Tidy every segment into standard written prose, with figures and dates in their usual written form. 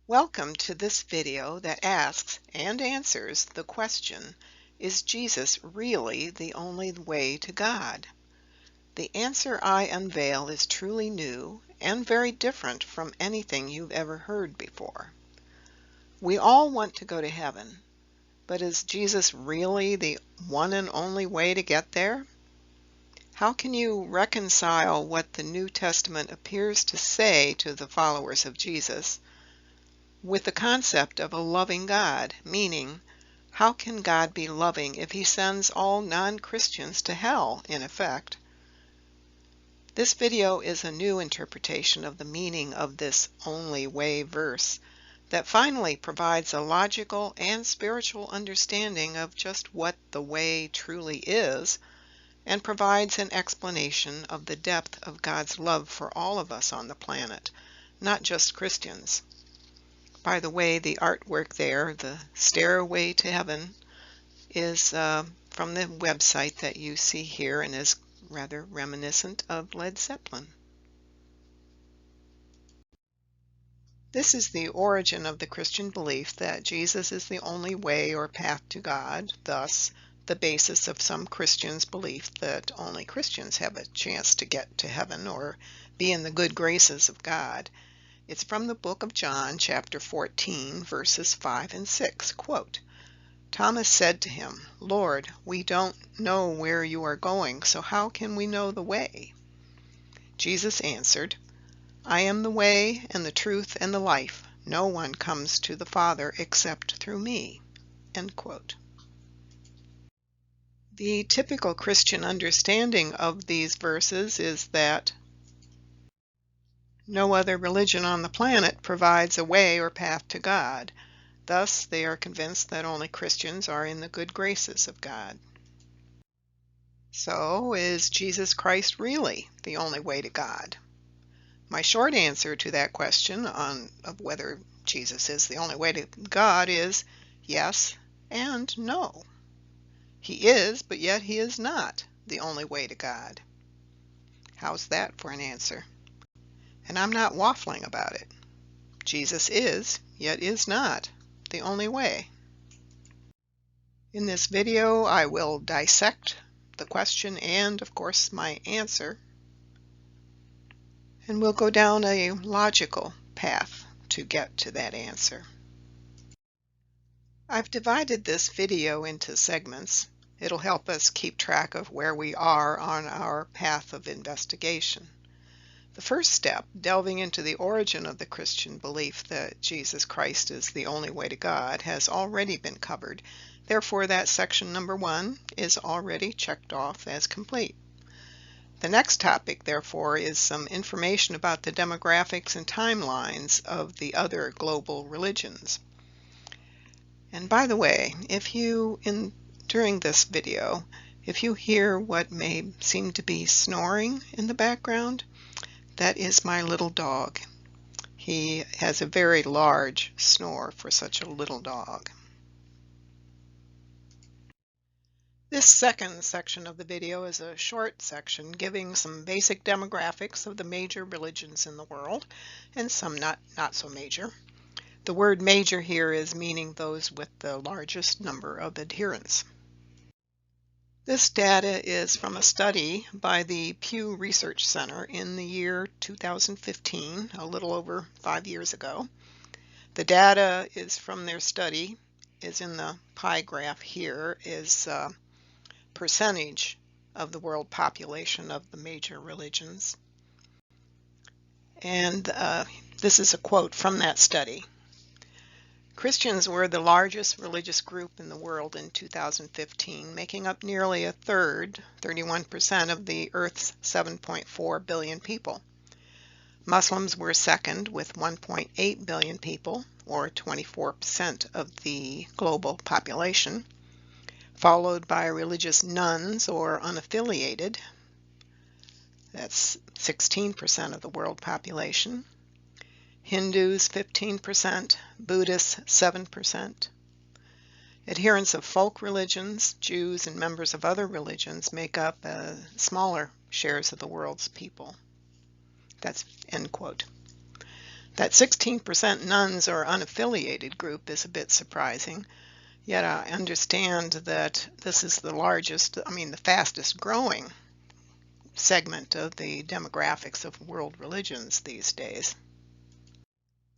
Welcome to this video that asks and answers the question, is Jesus really the only way to God? The answer I unveil is truly new and very different from anything you've ever heard before. We all want to go to heaven, but is Jesus really the one and only way to get there? How can you reconcile what the New Testament appears to say to the followers of Jesus with the concept of a loving God, meaning, how can God be loving if he sends all non-Christians to hell, in effect? This video is a new interpretation of the meaning of this only way verse that finally provides a logical and spiritual understanding of just what the way truly is, and provides an explanation of the depth of God's love for all of us on the planet, not just Christians. By the way, the artwork there, the Stairway to Heaven, is from the website that you see here and is rather reminiscent of Led Zeppelin. This is the origin of the Christian belief that Jesus is the only way or path to God, thus the basis of some Christians' belief that only Christians have a chance to get to heaven or be in the good graces of God. It's from the book of John, chapter 14, verses 5 and 6. Quote, Thomas said to him, Lord, we don't know where you are going, so how can we know the way? Jesus answered, I am the way and the truth and the life. No one comes to the Father except through me. End quote. The typical Christian understanding of these verses is that no other religion on the planet provides a way or path to God. Thus, they are convinced that only Christians are in the good graces of God. So, is Jesus Christ really the only way to God? My short answer to that question of whether Jesus is the only way to God is yes and no. He is, but yet he is not the only way to God. How's that for an answer? And I'm not waffling about it. Jesus is, yet is not, the only way. In this video, I will dissect the question and, of course, my answer. And we'll go down a logical path to get to that answer. I've divided this video into segments. It'll help us keep track of where we are on our path of investigation. The first step, delving into the origin of the Christian belief that Jesus Christ is the only way to God, has already been covered. Therefore, that section number 1 is already checked off as complete. The next topic, therefore, is some information about the demographics and timelines of the other global religions. And by the way, during this video, if you hear what may seem to be snoring in the background, that is my little dog. He has a very large snore for such a little dog. This second section of the video is a short section giving some basic demographics of the major religions in the world, and some not so major. The word major here is meaning those with the largest number of adherents. This data is from a study by the Pew Research Center in the year 2015, a little over 5 years ago. The data is from their study, is in the pie graph here, is percentage of the world population of the major religions. And this is a quote from that study. Christians were the largest religious group in the world in 2015, making up nearly a third, 31% of the Earth's 7.4 billion people. Muslims were second with 1.8 billion people, or 24% of the global population, followed by religious nuns or unaffiliated. That's 16% of the world population. Hindus 15%, Buddhists 7%. Adherents of folk religions, Jews, and members of other religions make up smaller shares of the world's people. That's end quote. That 16% nuns or unaffiliated group is a bit surprising, yet I understand that this is the fastest growing segment of the demographics of world religions these days.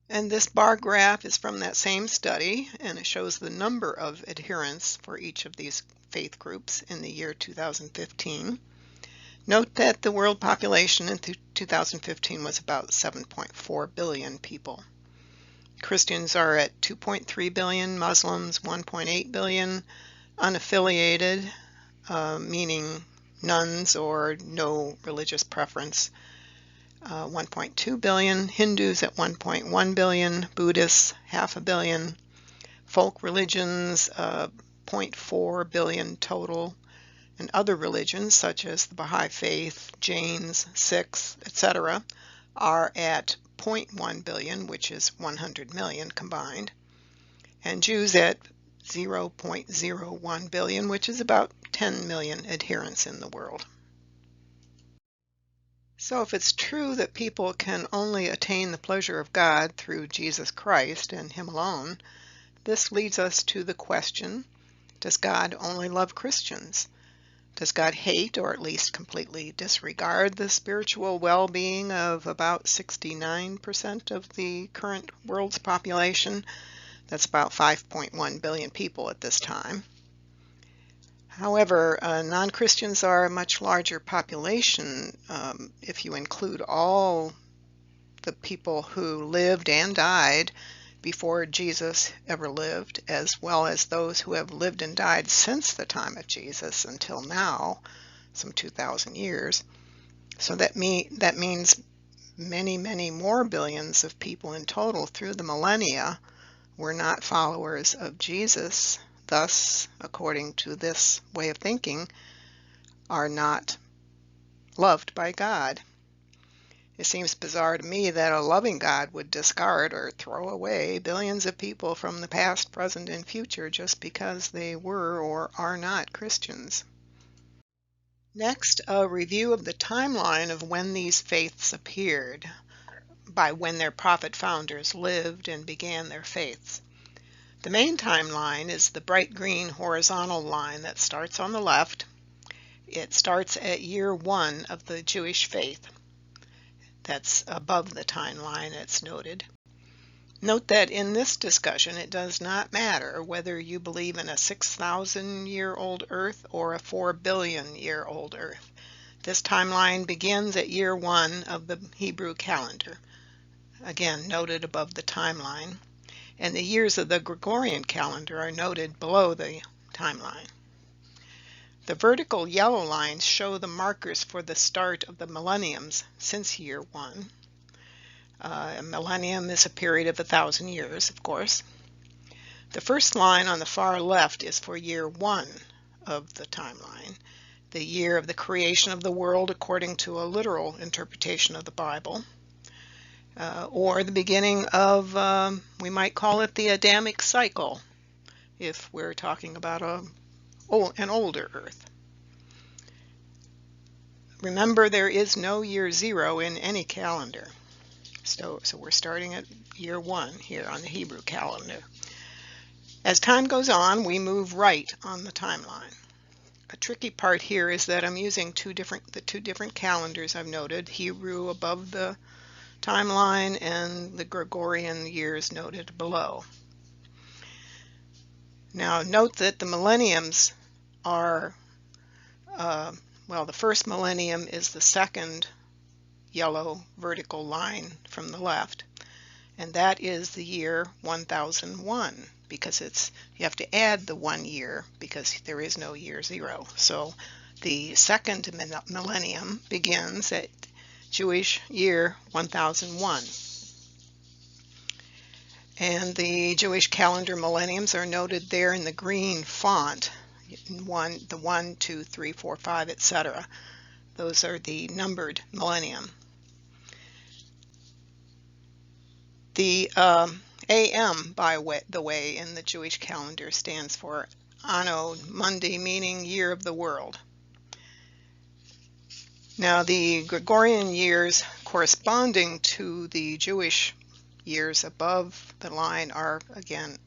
And this bar graph is from that same study, and it shows the number of adherents for each of these faith groups in the year 2015. Note that the world population in 2015 was about 7.4 billion people. Christians are at 2.3 billion, Muslims 1.8 billion, unaffiliated, meaning nuns or no religious preference, 1.2 billion, Hindus at 1.1 billion, Buddhists half a billion, folk religions 0.4 billion total, and other religions such as the Baha'i faith, Jains, Sikhs, etc. are at 0.1 billion, which is 100 million combined, and Jews at 0.01 billion, which is about 10 million adherents in the world. So if it's true that people can only attain the pleasure of God through Jesus Christ and Him alone, this leads us to the question, does God only love Christians? Does God hate or at least completely disregard the spiritual well-being of about 69% of the current world's population? That's about 5.1 billion people at this time. However, non-Christians are a much larger population if you include all the people who lived and died before Jesus ever lived, as well as those who have lived and died since the time of Jesus until now, some 2,000 years. So that means many, many more billions of people in total through the millennia were not followers of Jesus, thus, according to this way of thinking, are not loved by God. It seems bizarre to me that a loving God would discard or throw away billions of people from the past, present, and future just because they were or are not Christians. Next, a review of the timeline of when these faiths appeared, by when their prophet founders lived and began their faiths. The main timeline is the bright green horizontal line that starts on the left. It starts at year 1 of the Jewish faith. That's above the timeline, it's noted. Note that in this discussion it does not matter whether you believe in a 6,000-year-old Earth or a 4-billion-year-old Earth. This timeline begins at year 1 of the Hebrew calendar, again noted above the timeline, and the years of the Gregorian calendar are noted below the timeline. The vertical yellow lines show the markers for the start of the millenniums since year 1. A millennium is a period of 1,000 years, of course. The first line on the far left is for year 1 of the timeline, the year of the creation of the world according to a literal interpretation of the Bible, or the beginning of, we might call it the Adamic cycle, if we're talking about an older Earth. Remember, there is no year 0 in any calendar. So we're starting at year 1 here on the Hebrew calendar. As time goes on, we move right on the timeline. A tricky part here is that I'm using the two different calendars I've noted, Hebrew above the timeline and the Gregorian years noted below. Now note that the millenniums are, the first millennium is the second yellow vertical line from the left, and that is the year 1001, because you have to add the 1 year because there is no year 0. So the second millennium begins at Jewish year 1001. And the Jewish calendar millenniums are noted there in the green font, the 1, 2, 3, 4, 5, etc. Those are the numbered millennium. The AM, by the way, in the Jewish calendar stands for Anno Mundi, meaning year of the world. Now the Gregorian years corresponding to the Jewish years above the line are again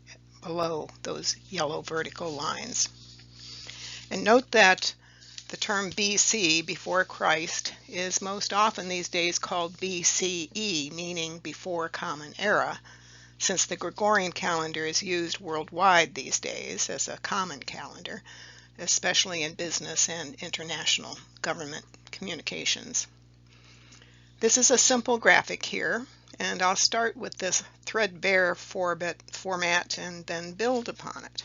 below those yellow vertical lines. And note that the term BC, before Christ, is most often these days called BCE, meaning before Common Era, since the Gregorian calendar is used worldwide these days as a common calendar, especially in business and international government communications. This is a simple graphic here, and I'll start with this threadbare 4-bit format and then build upon it.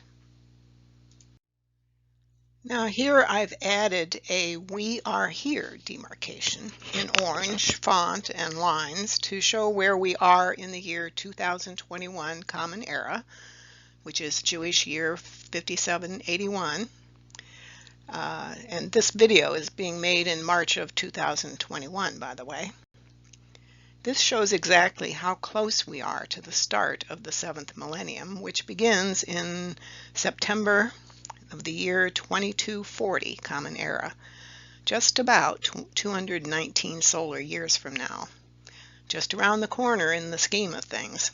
Now here I've added a "We Are Here" demarcation in orange font and lines to show where we are in the year 2021 Common Era, which is Jewish year 5781. And this video is being made in March of 2021, by the way. This shows exactly how close we are to the start of the 7th millennium, which begins in September of the year 2240 Common Era, just about 219 solar years from now, just around the corner in the scheme of things.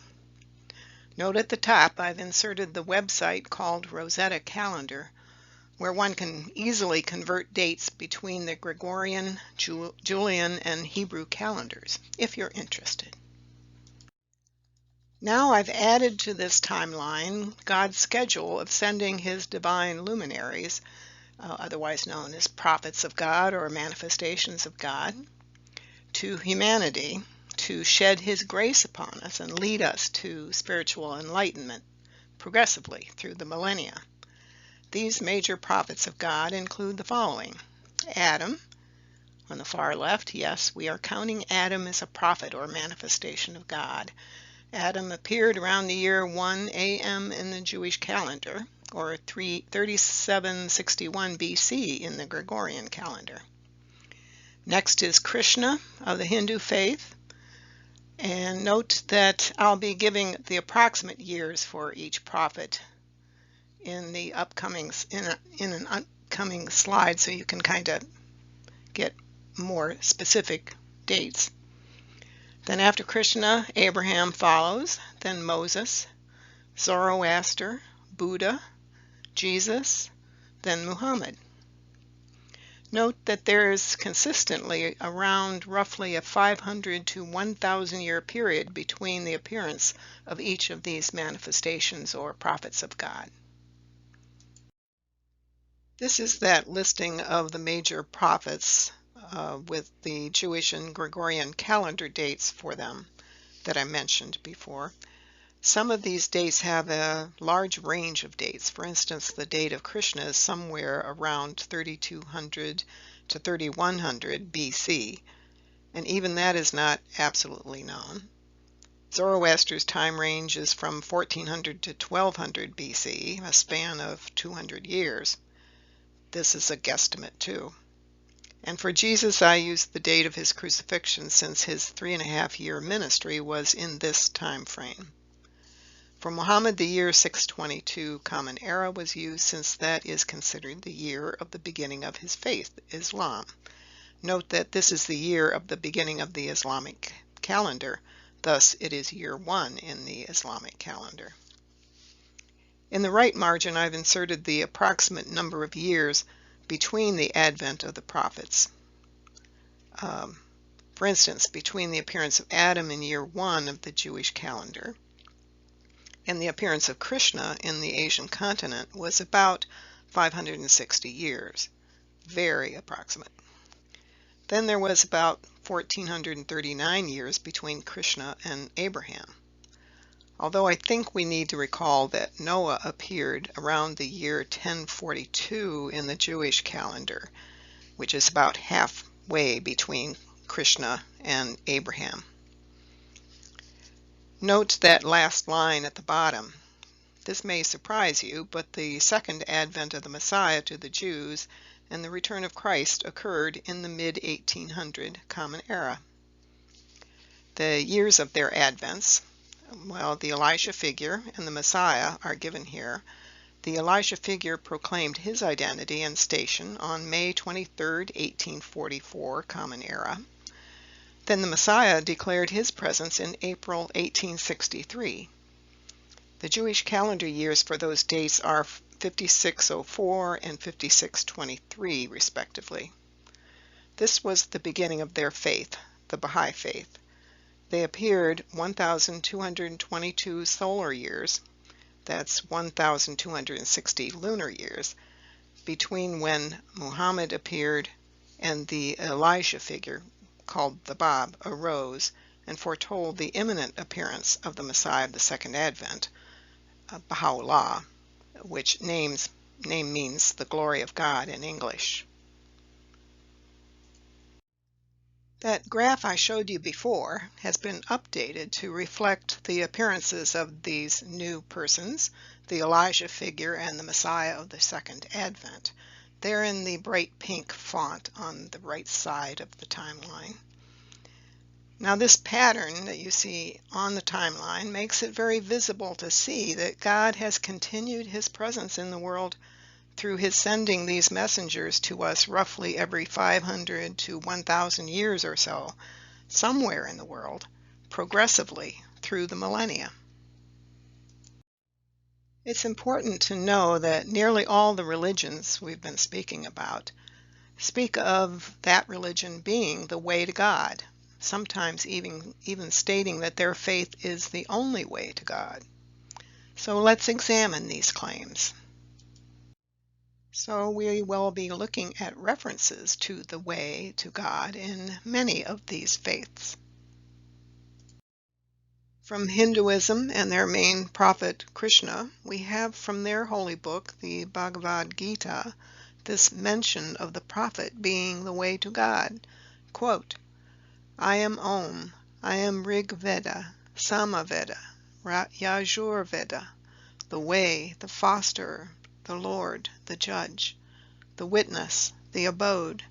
Note at the top I've inserted the website called Rosetta Calendar, where one can easily convert dates between the Gregorian, Julian, and Hebrew calendars, if you're interested. Now I've added to this timeline God's schedule of sending his divine luminaries, otherwise known as prophets of God or manifestations of God, to humanity to shed his grace upon us and lead us to spiritual enlightenment progressively through the millennia. These major prophets of God include the following: Adam, on the far left. Yes, we are counting Adam as a prophet or manifestation of God. Adam appeared around the year 1 AM in the Jewish calendar, or 3761 BC in the Gregorian calendar. Next is Krishna of the Hindu faith. And note that I'll be giving the approximate years for each prophet in the upcoming in an upcoming slide, so you can kind of get more specific dates. Then after Krishna, Abraham follows, then Moses, Zoroaster, Buddha, Jesus, then Muhammad. Note that there is consistently around roughly a 500 to 1,000 year period between the appearance of each of these manifestations or prophets of God. This is that listing of the major prophets with the Jewish and Gregorian calendar dates for them that I mentioned before. Some of these dates have a large range of dates. For instance, the date of Krishna is somewhere around 3200 to 3100 BC, and even that is not absolutely known. Zoroaster's time range is from 1400 to 1200 BC, a span of 200 years. This is a guesstimate too. And for Jesus, I used the date of his crucifixion, since his 3.5-year ministry was in this time frame. For Muhammad, the year 622 Common Era was used, since that is considered the year of the beginning of his faith, Islam. Note that this is the year of the beginning of the Islamic calendar, thus it is year 1 in the Islamic calendar. In the right margin, I've inserted the approximate number of years between the advent of the prophets. For instance, between the appearance of Adam in year 1 of the Jewish calendar and the appearance of Krishna in the Asian continent was about 560 years, very approximate. Then there was about 1439 years between Krishna and Abraham. Although I think we need to recall that Noah appeared around the year 1042 in the Jewish calendar, which is about halfway between Krishna and Abraham. Note that last line at the bottom. This may surprise you, but the second advent of the Messiah to the Jews and the return of Christ occurred in the mid-1800 Common Era. The years of their advents, well, the Elijah figure and the Messiah are given here. The Elijah figure proclaimed his identity and station on May 23, 1844 Common Era. Then the Messiah declared his presence in April 1863. The Jewish calendar years for those dates are 5604 and 5623, respectively. This was the beginning of their faith, the Baha'i faith. They appeared 1,222 solar years, that's 1,260 lunar years, between when Muhammad appeared and the Elijah figure, called the Bab, arose and foretold the imminent appearance of the Messiah of the Second Advent, Baha'u'llah, which name means the glory of God in English. That graph I showed you before has been updated to reflect the appearances of these new persons, the Elijah figure and the Messiah of the Second Advent. They're in the bright pink font on the right side of the timeline. Now this pattern that you see on the timeline makes it very visible to see that God has continued his presence in the world through his sending these messengers to us roughly every 500 to 1,000 years or so, somewhere in the world, progressively through the millennia. It's important to know that nearly all the religions we've been speaking about speak of that religion being the way to God, sometimes even stating that their faith is the only way to God. So let's examine these claims. So we will be looking at references to the way to God in many of these faiths. From Hinduism and their main prophet Krishna, we have from their holy book, the Bhagavad Gita, this mention of the prophet being the way to God. Quote, I am Om, I am Rig Veda, Samaveda, Yajur Veda, the way, the fosterer, the Lord, the judge, the witness, the abode,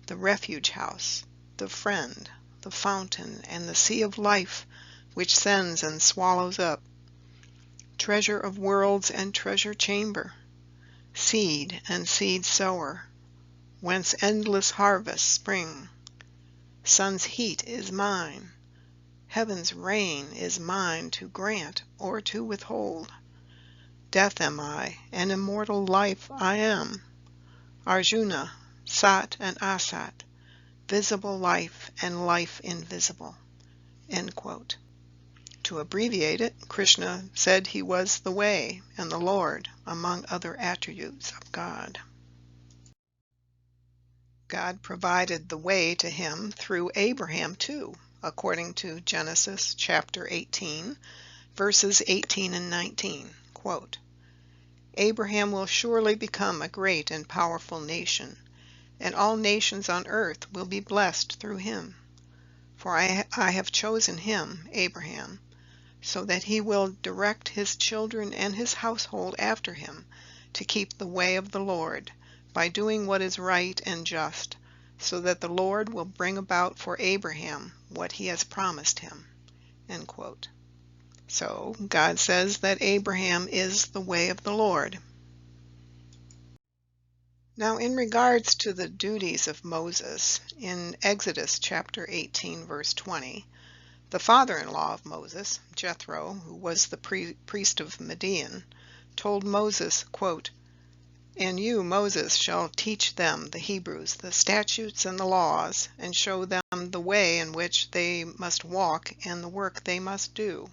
the refuge house, the friend, the fountain, and the sea of life, which sends and swallows up, treasure of worlds and treasure chamber, seed and seed sower, whence endless harvests spring. Sun's heat is mine, heaven's rain is mine to grant or to withhold. Death am I, and immortal life I am. Arjuna, Sat and Asat, visible life and life invisible. End quote. To abbreviate it, Krishna said he was the way and the Lord, among other attributes of God. God provided the way to him through Abraham too, according to Genesis chapter 18, verses 18 and 19. Quote, Abraham will surely become a great and powerful nation, and all nations on earth will be blessed through him. For I have chosen him, Abraham, so that he will direct his children and his household after him to keep the way of the Lord, by doing what is right and just, so that the Lord will bring about for Abraham what he has promised him. End quote. So God says that Abraham is the way of the Lord. Now in regards to the duties of Moses, in Exodus chapter 18 verse 20, the father-in-law of Moses, Jethro, who was the priest of Midian, told Moses, quote, And you, Moses, shall teach them, the Hebrews, the statutes and the laws, and show them the way in which they must walk and the work they must do.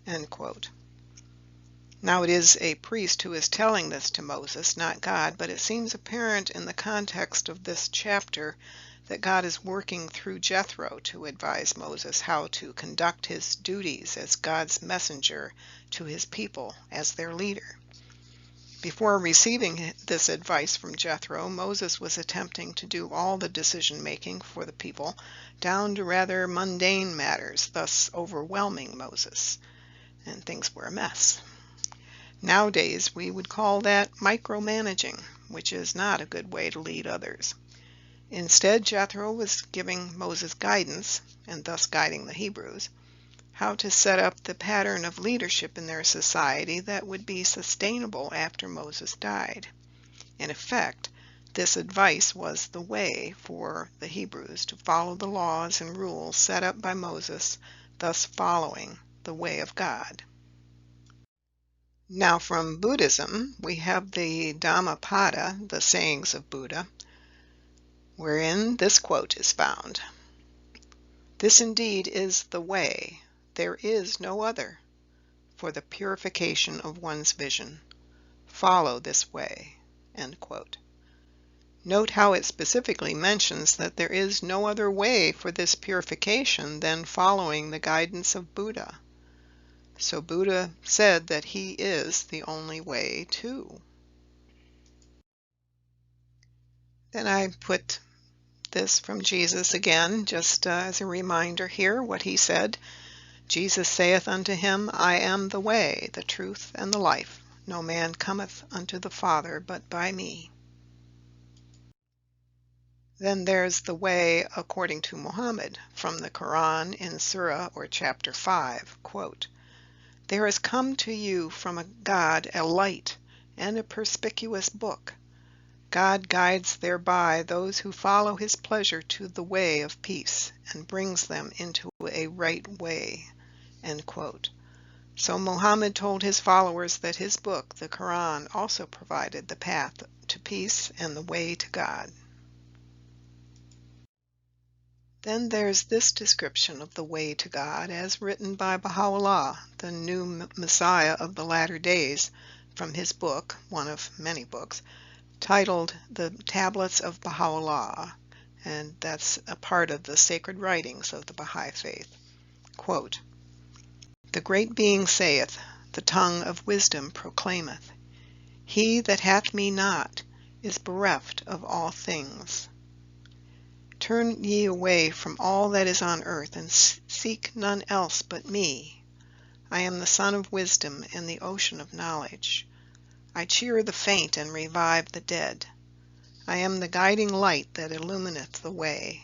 End quote. Now it is a priest who is telling this to Moses, not God, but it seems apparent in the context of this chapter that God is working through Jethro to advise Moses how to conduct his duties as God's messenger to his people as their leader. Before receiving this advice from Jethro, Moses was attempting to do all the decision-making for the people down to rather mundane matters, thus overwhelming Moses, and things were a mess. Nowadays, we would call that micromanaging, which is not a good way to lead others. Instead, Jethro was giving Moses guidance, and thus guiding the Hebrews, how to set up the pattern of leadership in their society that would be sustainable after Moses died. In effect, This advice was the way for the Hebrews to follow the laws and rules set up by Moses, thus following the way of God. Now from Buddhism, we have the Dhammapada, the sayings of Buddha, wherein this quote is found. This indeed is the way, there is no other, for the purification of one's vision. Follow this way. End quote. Note how it specifically mentions that there is no other way for this purification than following the guidance of Buddha. So Buddha said that he is the only way too. Then I put this from Jesus again, just as a reminder here, what he said. Jesus saith unto him, I am the way, the truth, and the life. No man cometh unto the Father but by me. Then there's the way according to Muhammad, from the Quran in Surah or chapter 5, quote, There has come to you from a God a light and a perspicuous book. God guides thereby those who follow his pleasure to the way of peace and brings them into a right way. End quote. So Muhammad told his followers that his book, the Quran, also provided the path to peace and the way to God. Then there's this description of the way to God as written by Baha'u'llah, the new Messiah of the latter days, from his book, one of many books, titled The Tablets of Baha'u'llah, and that's a part of the sacred writings of the Baha'i faith. Quote, The great being saith, the tongue of wisdom proclaimeth, He that hath me not is bereft of all things. Turn ye away from all that is on earth, and seek none else but me. I am the sun of wisdom and the ocean of knowledge. I cheer the faint and revive the dead. I am the guiding light that illumineth the way.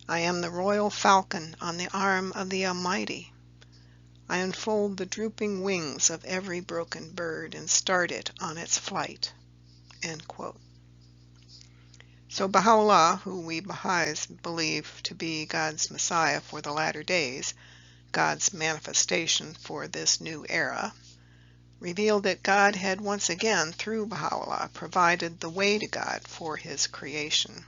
I am the royal falcon on the arm of the Almighty. I unfold the drooping wings of every broken bird and start it on its flight. End quote. So Baha'u'llah, who we Baha'is believe to be God's Messiah for the latter days, God's manifestation for this new era, revealed that God had once again, through Baha'u'llah, provided the way to God for his creation.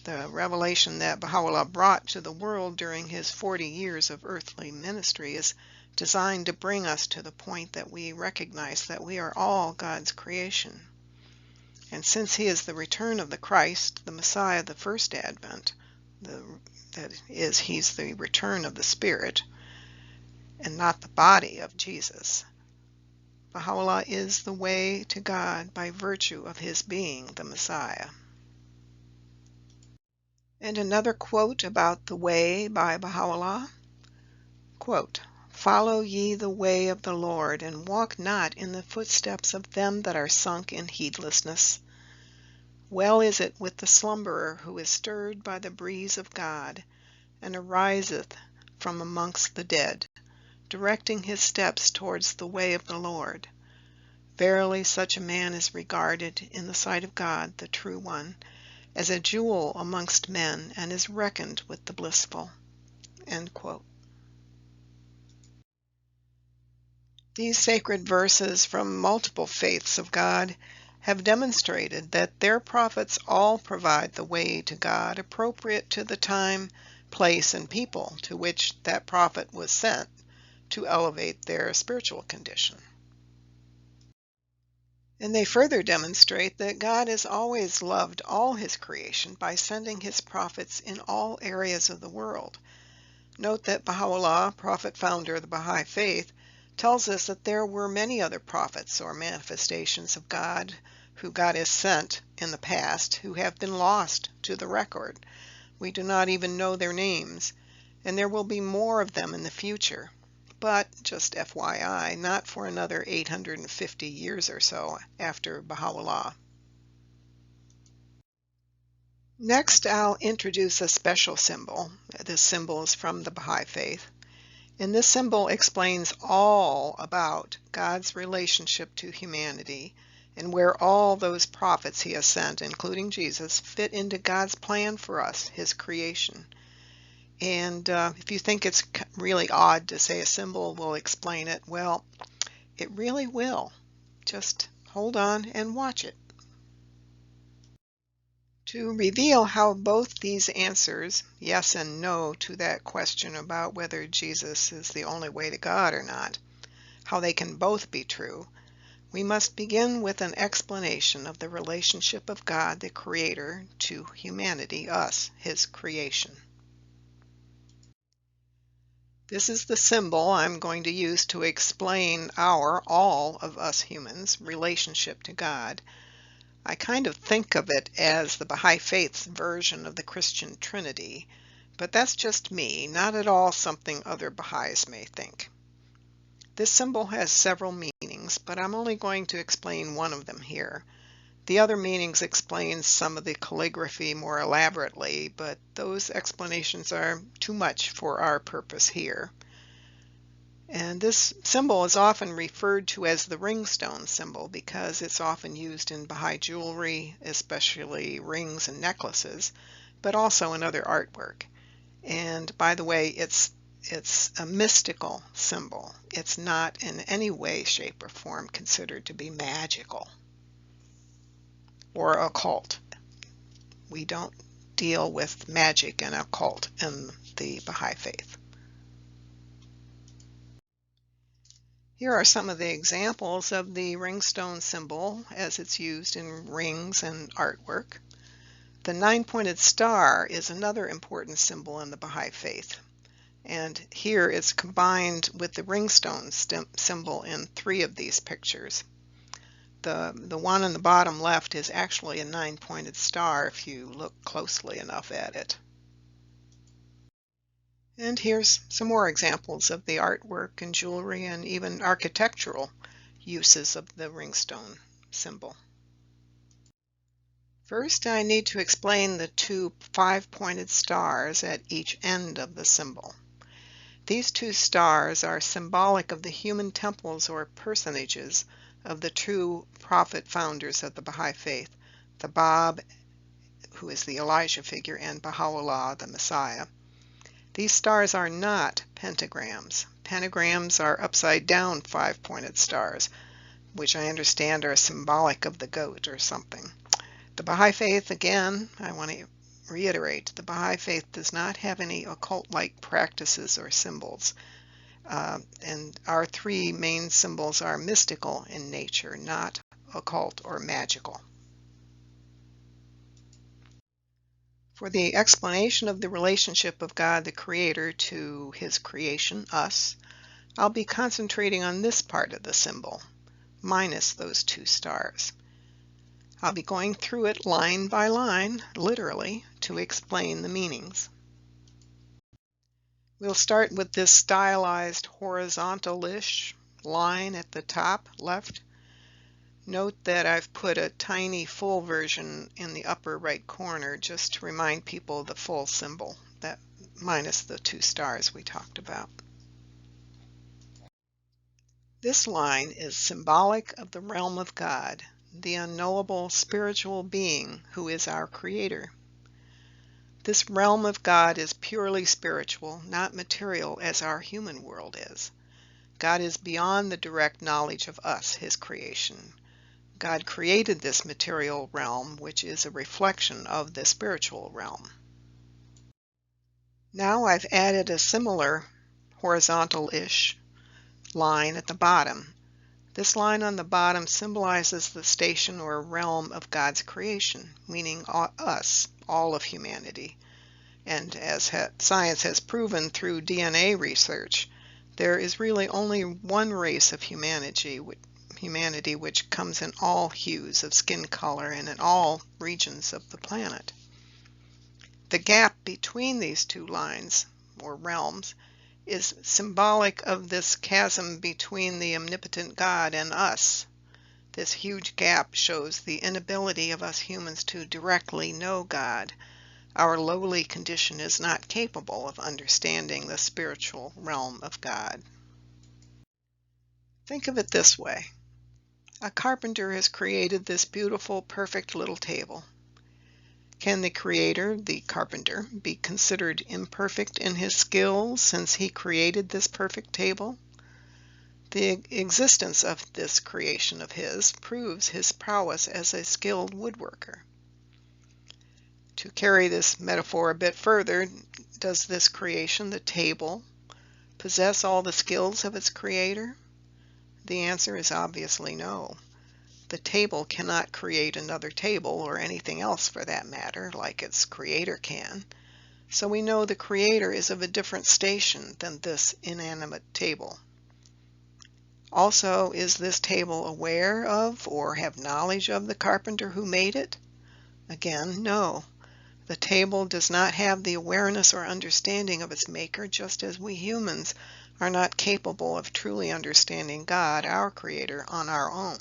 The revelation that Baha'u'llah brought to the world during his 40 years of earthly ministry is designed to bring us to the point that we recognize that we are all God's creation. And since he is the return of the Christ, the Messiah, the first advent, that is, he's the return of the Spirit, and not the body of Jesus, Baha'u'llah is the way to God by virtue of his being the Messiah. And another quote about the way by Baha'u'llah, quote, Follow ye the way of the Lord, and walk not in the footsteps of them that are sunk in heedlessness. Well is it with the slumberer who is stirred by the breeze of God, and ariseth from amongst the dead, directing his steps towards the way of the Lord. Verily such a man is regarded in the sight of God, the true one, as a jewel amongst men, and is reckoned with the blissful. End quote. These sacred verses from multiple faiths of God have demonstrated that their prophets all provide the way to God appropriate to the time, place, and people to which that prophet was sent to elevate their spiritual condition. And they further demonstrate that God has always loved all his creation by sending his prophets in all areas of the world. Note that Baha'u'llah, prophet founder of the Baha'i faith, tells us that there were many other prophets or manifestations of God who God has sent in the past who have been lost to the record. We do not even know their names, and there will be more of them in the future. But, just FYI, not for another 850 years or so after Baha'u'llah. Next, I'll introduce a special symbol. This symbol is from the Baha'i faith. And this symbol explains all about God's relationship to humanity and where all those prophets he has sent, including Jesus, fit into God's plan for us, his creation. And if you think it's really odd to say a symbol will explain it, well, it really will. Just hold on and watch it. To reveal how both these answers, yes and no, to that question about whether Jesus is the only way to God or not, how they can both be true, we must begin with an explanation of the relationship of God, the Creator, to humanity, us, his creation. This is the symbol I'm going to use to explain all of us humans, relationship to God. I kind of think of it as the Baha'i Faith's version of the Christian Trinity, but that's just me, not at all something other Baha'is may think. This symbol has several meanings, but I'm only going to explain one of them here. The other meanings explain some of the calligraphy more elaborately, but those explanations are too much for our purpose here. And this symbol is often referred to as the ringstone symbol because it's often used in Baha'i jewelry, especially rings and necklaces, but also in other artwork. And by the way, it's a mystical symbol. It's not in any way, shape, or form considered to be magical or occult. We don't deal with magic and occult in the Baha'i Faith. Here are some of the examples of the ringstone symbol as it's used in rings and artwork. The nine-pointed star is another important symbol in the Baha'i Faith. And here it's combined with the ringstone symbol in 3 of these pictures. The one on the bottom left is actually a 9-pointed star if you look closely enough at it. And here's some more examples of the artwork and jewelry and even architectural uses of the ringstone symbol. First, I need to explain the 2 5-pointed stars at each end of the symbol. These 2 stars are symbolic of the human temples or personages of the true prophet founders of the Baha'i Faith, the Bab, who is the Elijah figure, and Baha'u'llah, the Messiah. These stars are not pentagrams. Pentagrams are upside-down 5-pointed stars, which I understand are symbolic of the goat or something. The Baha'i Faith, again, I want to reiterate, the Baha'i Faith does not have any occult-like practices or symbols. And our 3 main symbols are mystical in nature, not occult or magical. For the explanation of the relationship of God the Creator to his creation, us, I'll be concentrating on this part of the symbol, minus those 2 stars. I'll be going through it line by line, literally, to explain the meanings. We'll start with this stylized horizontal-ish line at the top left. Note that I've put a tiny full version in the upper right corner just to remind people of the full symbol, that minus the 2 stars we talked about. This line is symbolic of the realm of God, the unknowable spiritual being who is our Creator. This realm of God is purely spiritual, not material as our human world is. God is beyond the direct knowledge of us, his creation. God created this material realm, which is a reflection of the spiritual realm. Now I've added a similar horizontal-ish line at the bottom. This line on the bottom symbolizes the station or realm of God's creation, meaning us, all of humanity. And as science has proven through DNA research, there is really only one race of humanity which comes in all hues of skin color and in all regions of the planet. The gap between these 2 lines, or realms, is symbolic of this chasm between the omnipotent God and us. This huge gap shows the inability of us humans to directly know God. Our lowly condition is not capable of understanding the spiritual realm of God. Think of it this way. A carpenter has created this beautiful, perfect little table. Can the creator, the carpenter, be considered imperfect in his skill since he created this perfect table? The existence of this creation of his proves his prowess as a skilled woodworker. To carry this metaphor a bit further, does this creation, the table, possess all the skills of its creator? The answer is obviously no. The table cannot create another table, or anything else for that matter, like its creator can. So we know the creator is of a different station than this inanimate table. Also, is this table aware of or have knowledge of the carpenter who made it? Again, no. The table does not have the awareness or understanding of its maker, just as we humans are not capable of truly understanding God, our Creator, on our own.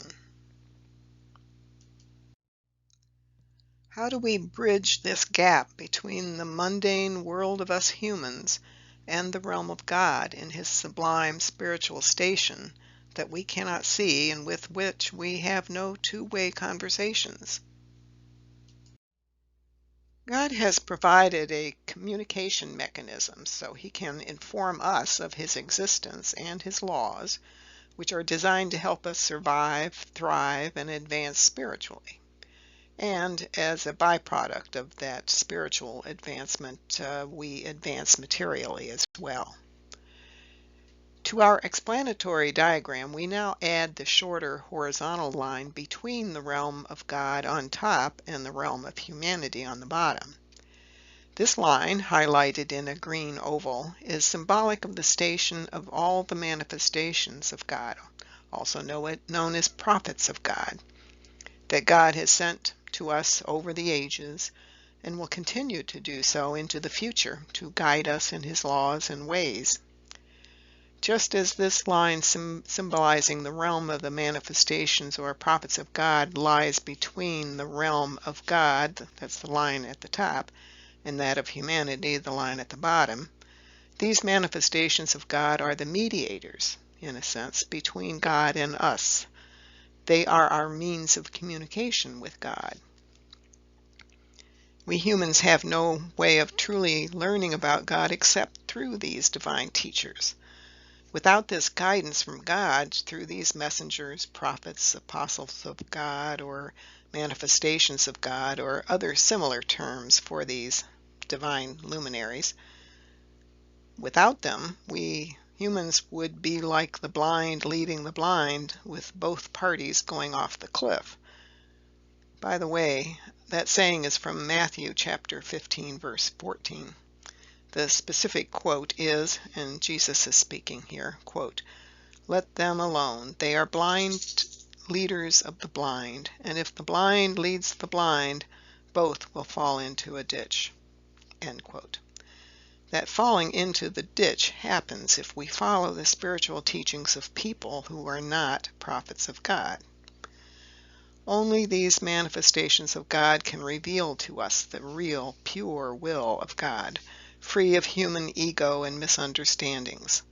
How do we bridge this gap between the mundane world of us humans and the realm of God in His sublime spiritual station that we cannot see and with which we have no two-way conversations? God has provided a communication mechanism so He can inform us of His existence and His laws, which are designed to help us survive, thrive, and advance spiritually. And as a byproduct of that spiritual advancement, we advance materially as well. To our explanatory diagram, we now add the shorter horizontal line between the realm of God on top and the realm of humanity on the bottom. This line, highlighted in a green oval, is symbolic of the station of all the manifestations of God, also known as prophets of God, that God has sent to us over the ages and will continue to do so into the future to guide us in His laws and ways. Just as this line symbolizing the realm of the manifestations or prophets of God lies between the realm of God, that's the line at the top, and that of humanity, the line at the bottom, these manifestations of God are the mediators, in a sense, between God and us. They are our means of communication with God. We humans have no way of truly learning about God except through these divine teachers. Without this guidance from God through these messengers, prophets, apostles of God, or manifestations of God, or other similar terms for these divine luminaries, without them, we humans would be like the blind leading the blind, with both parties going off the cliff. By the way, that saying is from Matthew chapter 15, verse 14. The specific quote is, and Jesus is speaking here, quote, "Let them alone. They are blind leaders of the blind, and if the blind leads the blind, both will fall into a ditch." End quote. That falling into the ditch happens if we follow the spiritual teachings of people who are not prophets of God. Only these manifestations of God can reveal to us the real, pure will of God, free of human ego and misunderstandings.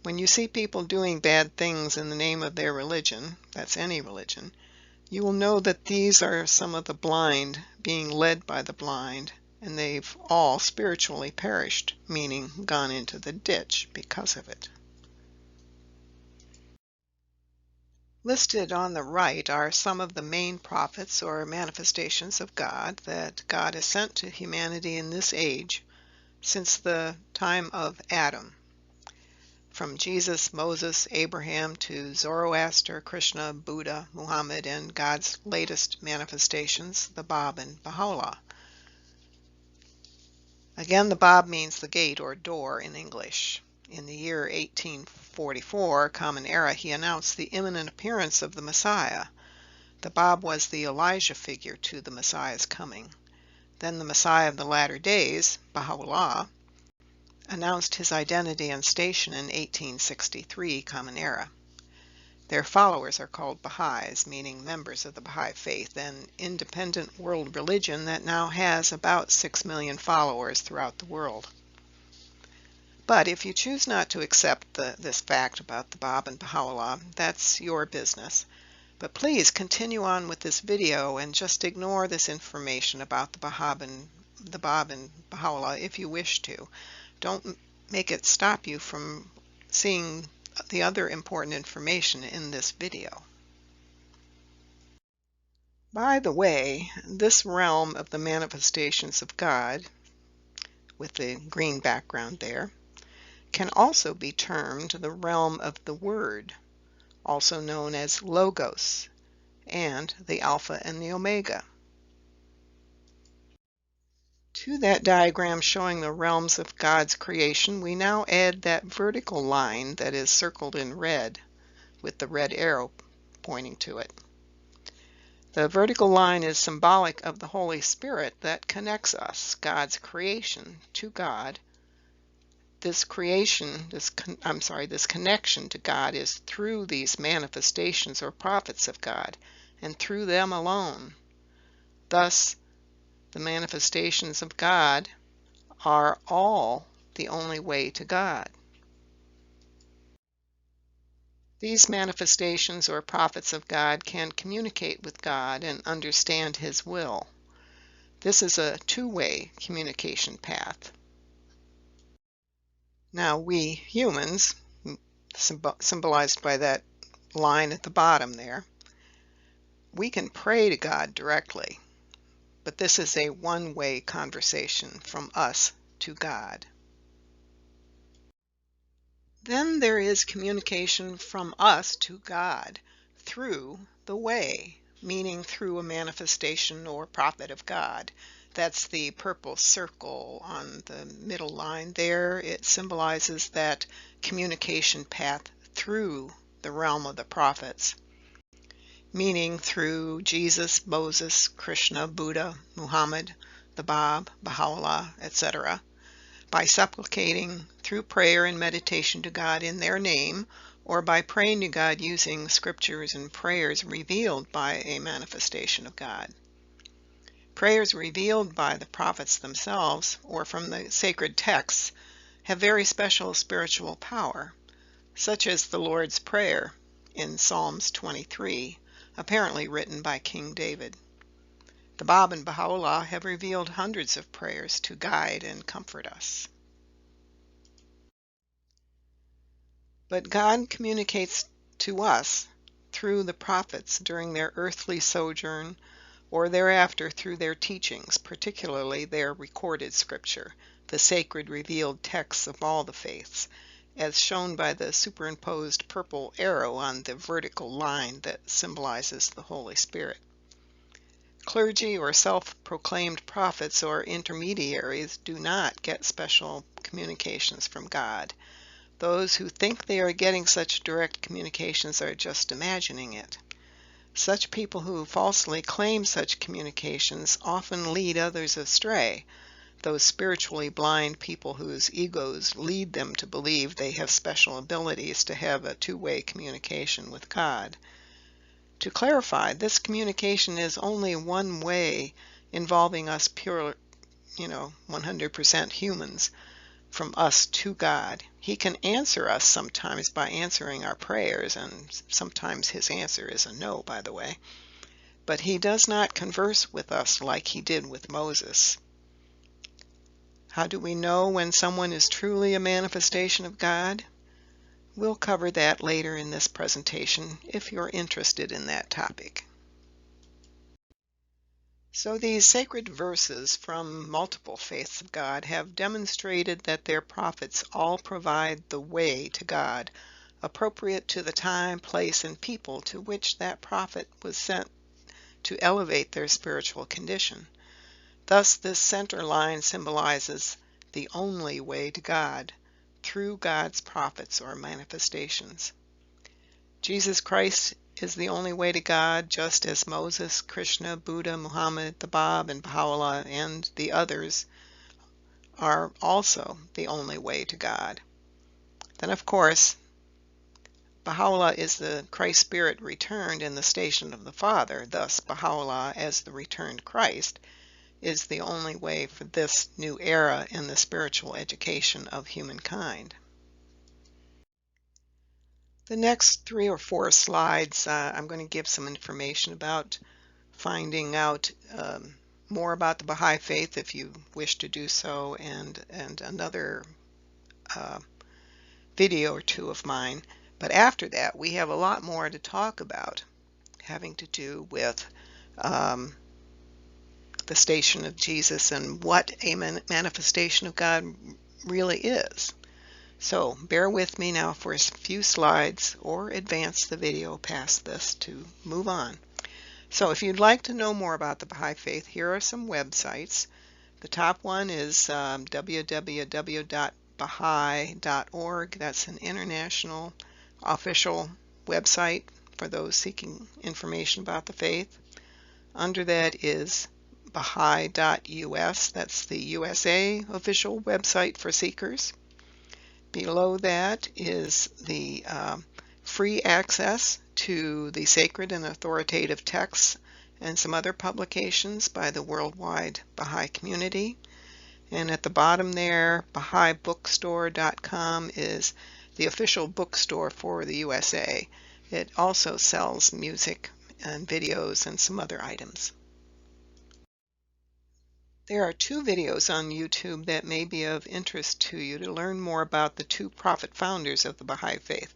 When you see people doing bad things in the name of their religion, that's any religion, you will know that these are some of the blind being led by the blind, and they've all spiritually perished, meaning gone into the ditch because of it. Listed on the right are some of the main prophets or manifestations of God that God has sent to humanity in this age since the time of Adam. From Jesus, Moses, Abraham to Zoroaster, Krishna, Buddha, Muhammad, and God's latest manifestations, the Bab and Baha'u'llah. Again, the Bab means the gate or door in English. In the year 1844, Common Era, he announced the imminent appearance of the Messiah. The Bab was the Elijah figure to the Messiah's coming. Then the Messiah of the latter days, Baha'u'llah, announced his identity and station in 1863, Common Era. Their followers are called Baha'is, meaning members of the Baha'i faith, an independent world religion that now has about 6 million followers throughout the world. But if you choose not to accept this fact about the Bab and Baha'u'llah, that's your business. But please continue on with this video and just ignore this information about the Bab and Baha'u'llah if you wish to. Don't make it stop you from seeing the other important information in this video. By the way, this realm of the manifestations of God, with the green background there, can also be termed the realm of the Word, also known as Logos, and the Alpha and the Omega. To that diagram showing the realms of God's creation, we now add that vertical line that is circled in red, with the red arrow pointing to it. The vertical line is symbolic of the Holy Spirit that connects us, God's creation, to God. This connection to God is through these manifestations or prophets of God, and through them alone. Thus, the manifestations of God are all the only way to God. These manifestations or prophets of God can communicate with God and understand His will. This is a two-way communication path. Now we humans, symbolized by that line at the bottom there, we can pray to God directly, but this is a one-way conversation from us to God. Then there is communication from us to God through the way, meaning through a manifestation or prophet of God. That's the purple circle on the middle line there. It symbolizes that communication path through the realm of the prophets, meaning through Jesus, Moses, Krishna, Buddha, Muhammad, the Bab, Baha'u'llah, etc., by supplicating through prayer and meditation to God in their name, or by praying to God using scriptures and prayers revealed by a manifestation of God. Prayers revealed by the prophets themselves or from the sacred texts have very special spiritual power, such as the Lord's Prayer in Psalms 23, apparently written by King David. The Bab and Baha'u'llah have revealed hundreds of prayers to guide and comfort us. But God communicates to us through the prophets during their earthly sojourn or thereafter through their teachings, particularly their recorded scripture, the sacred revealed texts of all the faiths, as shown by the superimposed purple arrow on the vertical line that symbolizes the Holy Spirit. Clergy or self-proclaimed prophets or intermediaries do not get special communications from God. Those who think they are getting such direct communications are just imagining it. Such people who falsely claim such communications often lead others astray, those spiritually blind people whose egos lead them to believe they have special abilities to have a two-way communication with God. To clarify, this communication is only one way, involving us pure, 100% humans, from us to God. He can answer us sometimes by answering our prayers, and sometimes His answer is a no, by the way. But He does not converse with us like He did with Moses. How do we know when someone is truly a manifestation of God? We'll cover that later in this presentation if you're interested in that topic. So these sacred verses from multiple faiths of God have demonstrated that their prophets all provide the way to God, appropriate to the time, place, and people to which that prophet was sent to elevate their spiritual condition. Thus, this center line symbolizes the only way to God, through God's prophets or manifestations. Jesus Christ is the only way to God, just as Moses, Krishna, Buddha, Muhammad, the Bab, and Baha'u'llah, and the others are also the only way to God. Then, of course, Baha'u'llah is the Christ Spirit returned in the station of the Father. Thus, Baha'u'llah, as the returned Christ, is the only way for this new era in the spiritual education of humankind. The next 3 or 4 slides, I'm going to give some information about finding out more about the Baha'i faith if you wish to do so, and another video or 2 of mine. But after that, we have a lot more to talk about having to do with the station of Jesus and what a manifestation of God really is. So bear with me now for a few slides, or advance the video past this to move on. So if you'd like to know more about the Baha'i Faith, here are some websites. The top one is www.baha'i.org. That's an international official website for those seeking information about the faith. Under that is Baha'i.us. That's the USA official website for seekers. Below that is the free access to the sacred and authoritative texts and some other publications by the worldwide Baha'i community. And at the bottom there, Baha'iBookstore.com is the official bookstore for the USA. It also sells music and videos and some other items. There are 2 videos on YouTube that may be of interest to you to learn more about the 2 prophet founders of the Baha'i Faith.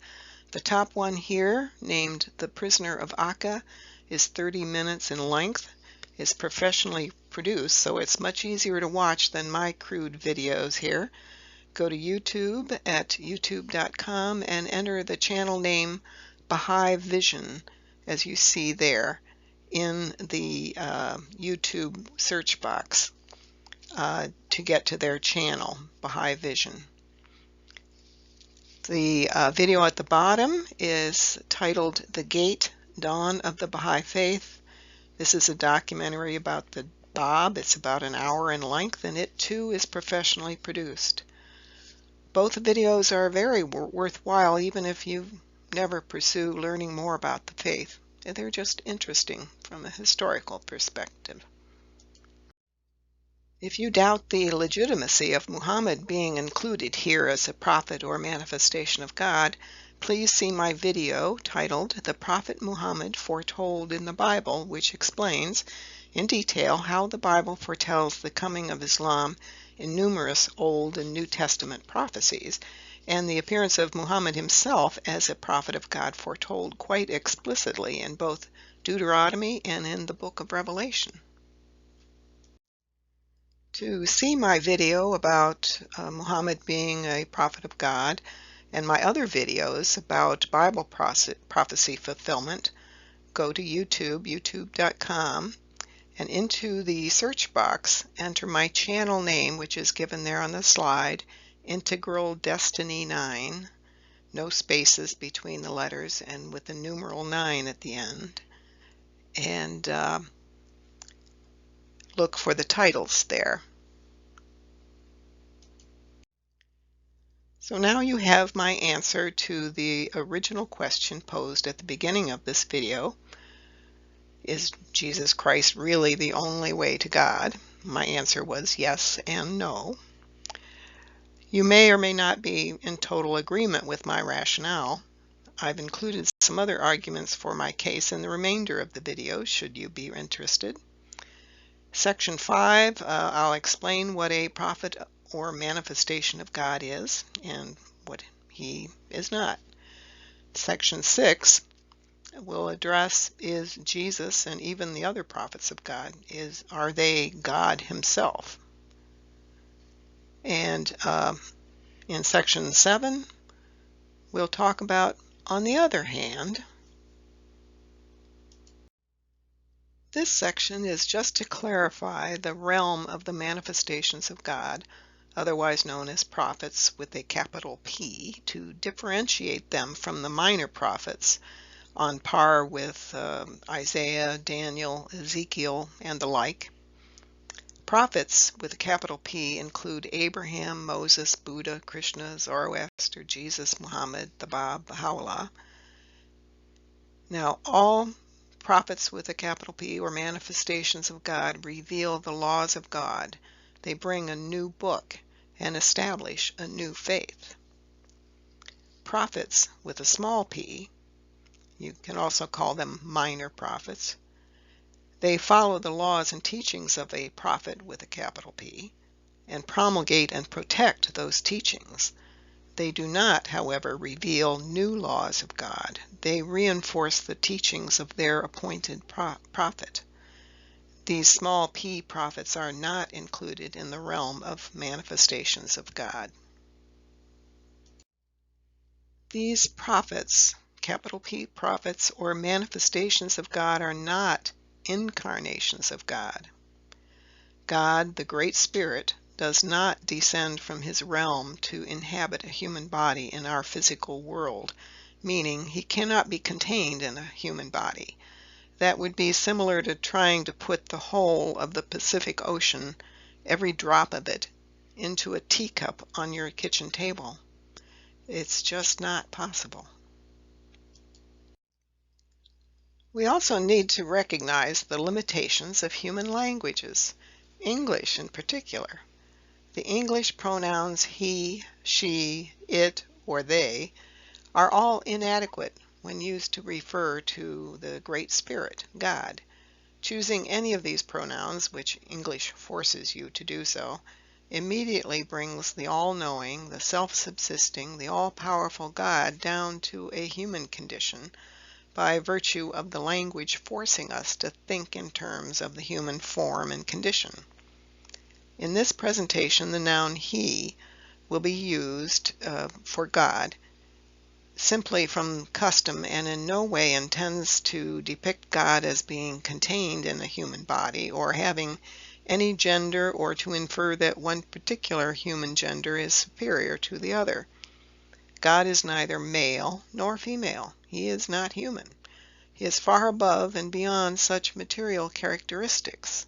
The top one here, named The Prisoner of Akka, is 30 minutes in length. It's professionally produced, so it's much easier to watch than my crude videos here. Go to YouTube at youtube.com and enter the channel name Baha'i Vision, as you see there in the YouTube search box to get to their channel, Baha'i Vision. The video at the bottom is titled The Gate, Dawn of the Baha'i Faith. This is a documentary about the Bab. It's about an hour in length, and it too is professionally produced. Both videos are very worthwhile, even if you never pursue learning more about the faith. They're just interesting from a historical perspective. If you doubt the legitimacy of Muhammad being included here as a prophet or manifestation of God, please see my video titled The Prophet Muhammad Foretold in the Bible, which explains in detail how the Bible foretells the coming of Islam in numerous Old and New Testament prophecies, and the appearance of Muhammad himself as a prophet of God foretold quite explicitly in both Deuteronomy and in the book of Revelation. To see my video about Muhammad being a prophet of God and my other videos about Bible prophecy fulfillment, go to YouTube, youtube.com, and into the search box, enter my channel name, which is given there on the slide, Integral Destiny 9, no spaces between the letters, and with the numeral 9 at the end, and look for the titles there. So now you have my answer to the original question posed at the beginning of this video. Is Jesus Christ really the only way to God? My answer was yes and no. You may or may not be in total agreement with my rationale. I've included some other arguments for my case in the remainder of the video, should you be interested. Section 5, I'll explain what a prophet or manifestation of God is and what he is not. Section 6 will address, is Jesus and even the other prophets of God, are they God himself? And in section 7 we'll talk about, on the other hand. This section is just to clarify the realm of the manifestations of God, otherwise known as prophets with a capital P, to differentiate them from the minor prophets on par with Isaiah, Daniel, Ezekiel, and the like. Prophets with a capital P include Abraham, Moses, Buddha, Krishna, Zoroaster, Jesus, Muhammad, the Bab, Baha'u'llah. Now, all prophets with a capital P or manifestations of God reveal the laws of God. They bring a new book and establish a new faith. prophets with a small p. You can also call them minor prophets. They follow the laws and teachings of a prophet with a capital P and promulgate and protect those teachings. They do not, however, reveal new laws of God. They reinforce the teachings of their appointed prophet. These small p prophets are not included in the realm of manifestations of God. These prophets, capital P prophets, or manifestations of God are not incarnations of God. God, the Great Spirit, does not descend from his realm to inhabit a human body in our physical world, meaning he cannot be contained in a human body. That would be similar to trying to put the whole of the Pacific Ocean, every drop of it, into a teacup on your kitchen table. It's just not possible. We also need to recognize the limitations of human languages, English in particular. The English pronouns he, she, it, or they are all inadequate when used to refer to the Great Spirit, God. Choosing any of these pronouns, which English forces you to do so, immediately brings the all-knowing, the self-subsisting, the all-powerful God down to a human condition by virtue of the language forcing us to think in terms of the human form and condition. In this presentation, the noun he will be used for God simply from custom and in no way intends to depict God as being contained in a human body or having any gender or to infer that one particular human gender is superior to the other. God is neither male nor female. He is not human. He is far above and beyond such material characteristics.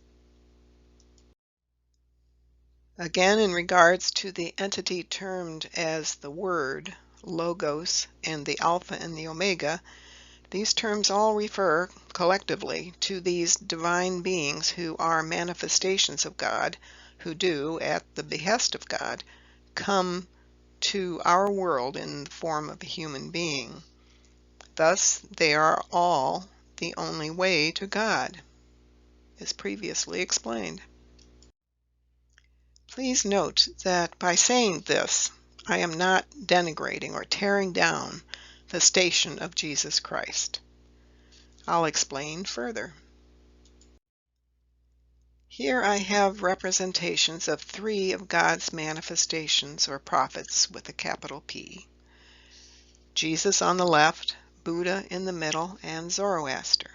Again, in regards to the entity termed as the Word, Logos, and the Alpha and the Omega, these terms all refer, collectively, to these divine beings who are manifestations of God, who do, at the behest of God, come to our world in the form of a human being. Thus, they are all the only way to God, as previously explained. Please note that by saying this, I am not denigrating or tearing down the station of Jesus Christ. I'll explain further. Here I have representations of 3 of God's manifestations or prophets with a capital P. Jesus on the left, Buddha in the middle, and Zoroaster.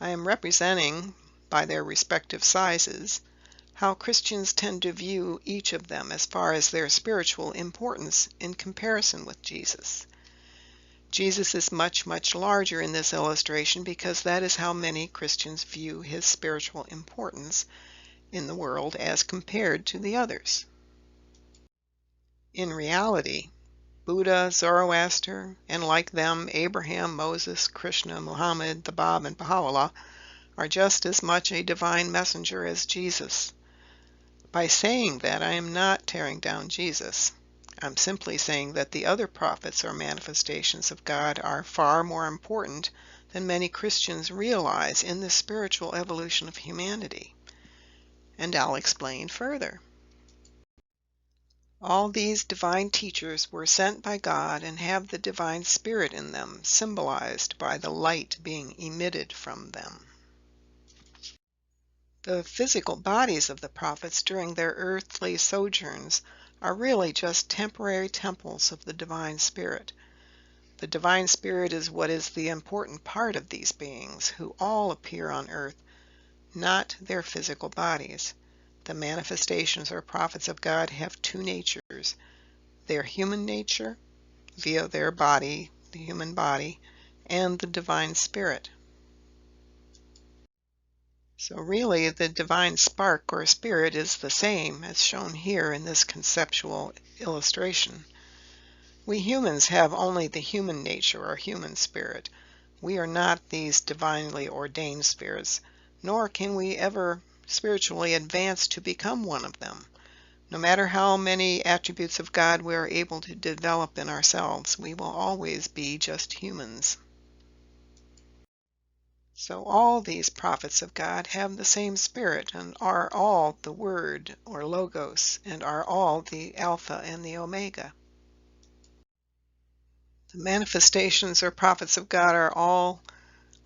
I am representing, by their respective sizes, how Christians tend to view each of them as far as their spiritual importance in comparison with Jesus. Jesus is much, much larger in this illustration because that is how many Christians view his spiritual importance in the world as compared to the others. In reality, Buddha, Zoroaster, and like them, Abraham, Moses, Krishna, Muhammad, the Bab, and Baha'u'llah are just as much a divine messenger as Jesus. By saying that, I am not tearing down Jesus. I'm simply saying that the other prophets or manifestations of God are far more important than many Christians realize in the spiritual evolution of humanity. And I'll explain further. All these divine teachers were sent by God and have the divine spirit in them, symbolized by the light being emitted from them. The physical bodies of the prophets during their earthly sojourns are really just temporary temples of the divine spirit. The divine spirit is what is the important part of these beings, who all appear on earth, not their physical bodies. The manifestations or prophets of God have 2 natures: their human nature, via their body, the human body, and the divine spirit. So really, the divine spark or spirit is the same as shown here in this conceptual illustration. We humans have only the human nature or human spirit. We are not these divinely ordained spirits, nor can we ever spiritually advance to become one of them. No matter how many attributes of God we are able to develop in ourselves, we will always be just humans. So all these prophets of God have the same spirit and are all the Word or Logos and are all the Alpha and the Omega. The manifestations or prophets of God are all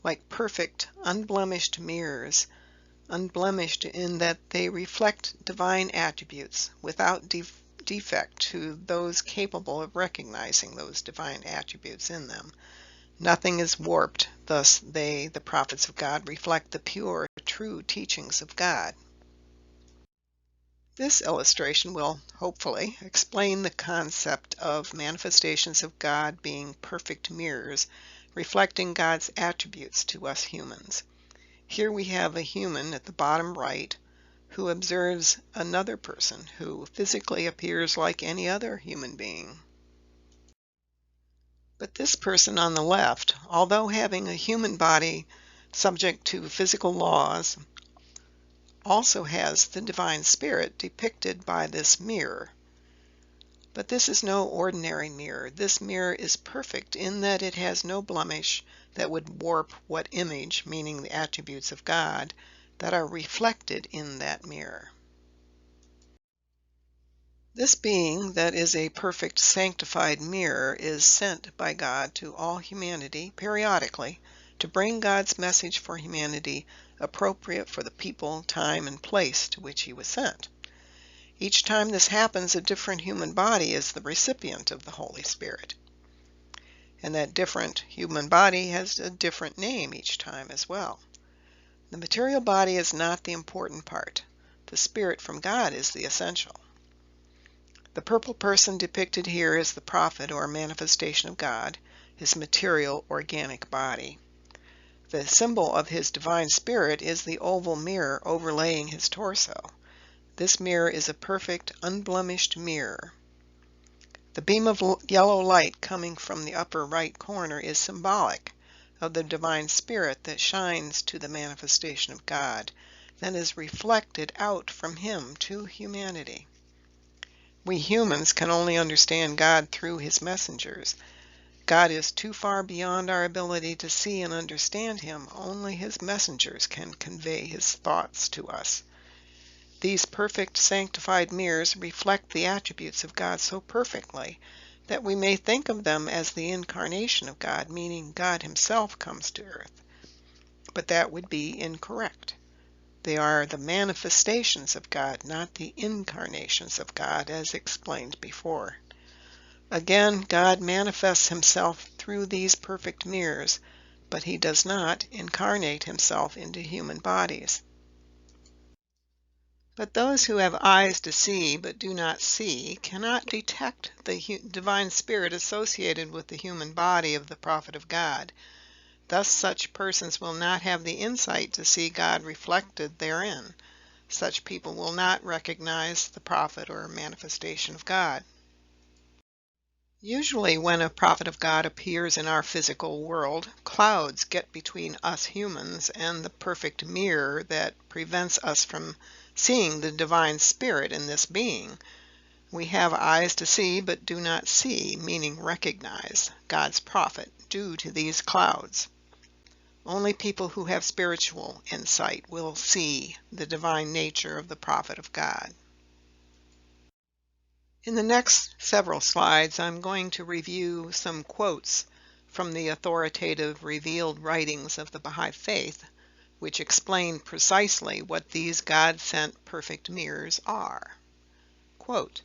like perfect, unblemished mirrors, unblemished in that they reflect divine attributes without defect to those capable of recognizing those divine attributes in them. Nothing is warped, thus they, the prophets of God, reflect the pure, true teachings of God. This illustration will, hopefully, explain the concept of manifestations of God being perfect mirrors, reflecting God's attributes to us humans. Here we have a human at the bottom right who observes another person who physically appears like any other human being. But this person on the left, although having a human body subject to physical laws, also has the divine spirit depicted by this mirror. But this is no ordinary mirror. This mirror is perfect in that it has no blemish that would warp what image, meaning the attributes of God, that are reflected in that mirror. This being that is a perfect sanctified mirror is sent by God to all humanity periodically to bring God's message for humanity appropriate for the people, time, and place to which he was sent. Each time this happens, a different human body is the recipient of the Holy Spirit. And that different human body has a different name each time as well. The material body is not the important part. The Spirit from God is the essential. The purple person depicted here is the prophet or manifestation of God, his material organic body. The symbol of his divine spirit is the oval mirror overlaying his torso. This mirror is a perfect, unblemished mirror. The beam of yellow light coming from the upper right corner is symbolic of the divine spirit that shines to the manifestation of God, then is reflected out from him to humanity. We humans can only understand God through his messengers. God is too far beyond our ability to see and understand him. Only his messengers can convey his thoughts to us. These perfect sanctified mirrors reflect the attributes of God so perfectly that we may think of them as the incarnation of God, meaning God himself comes to earth. But that would be incorrect. They are the manifestations of God, not the incarnations of God, as explained before. Again, God manifests himself through these perfect mirrors, but he does not incarnate himself into human bodies. But those who have eyes to see but do not see cannot detect the divine spirit associated with the human body of the prophet of God. Thus such persons will not have the insight to see God reflected therein. Such people will not recognize the prophet or manifestation of God. Usually when a prophet of God appears in our physical world, clouds get between us humans and the perfect mirror that prevents us from seeing the divine spirit in this being. We have eyes to see but do not see, meaning recognize, God's prophet due to these clouds. Only people who have spiritual insight will see the divine nature of the prophet of God. In the next several slides, I'm going to review some quotes from the authoritative revealed writings of the Baha'i faith, which explain precisely what these God-sent perfect mirrors are. Quote,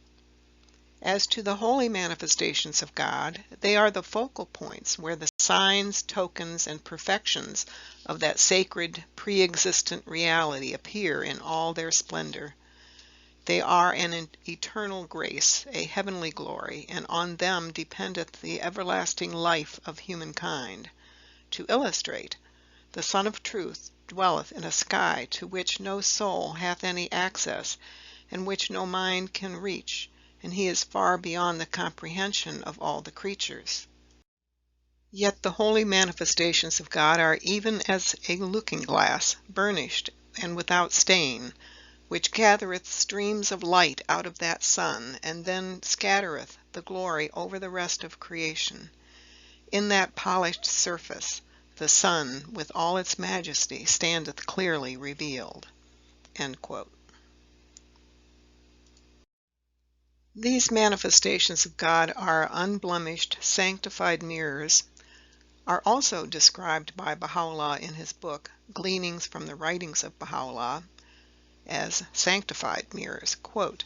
"As to the holy manifestations of God, they are the focal points where the signs, tokens, and perfections of that sacred, pre-existent reality appear in all their splendor. They are an eternal grace, a heavenly glory, and on them dependeth the everlasting life of humankind. To illustrate, the Sun of Truth dwelleth in a sky to which no soul hath any access, and which no mind can reach, and he is far beyond the comprehension of all the creatures. Yet the holy manifestations of God are even as a looking-glass, burnished and without stain, which gathereth streams of light out of that sun, and then scattereth the glory over the rest of creation. In that polished surface, the sun, with all its majesty, standeth clearly revealed." End quote. These manifestations of God are unblemished, sanctified mirrors, are also described by Baha'u'llah in his book, Gleanings from the Writings of Baha'u'llah, as sanctified mirrors. Quote,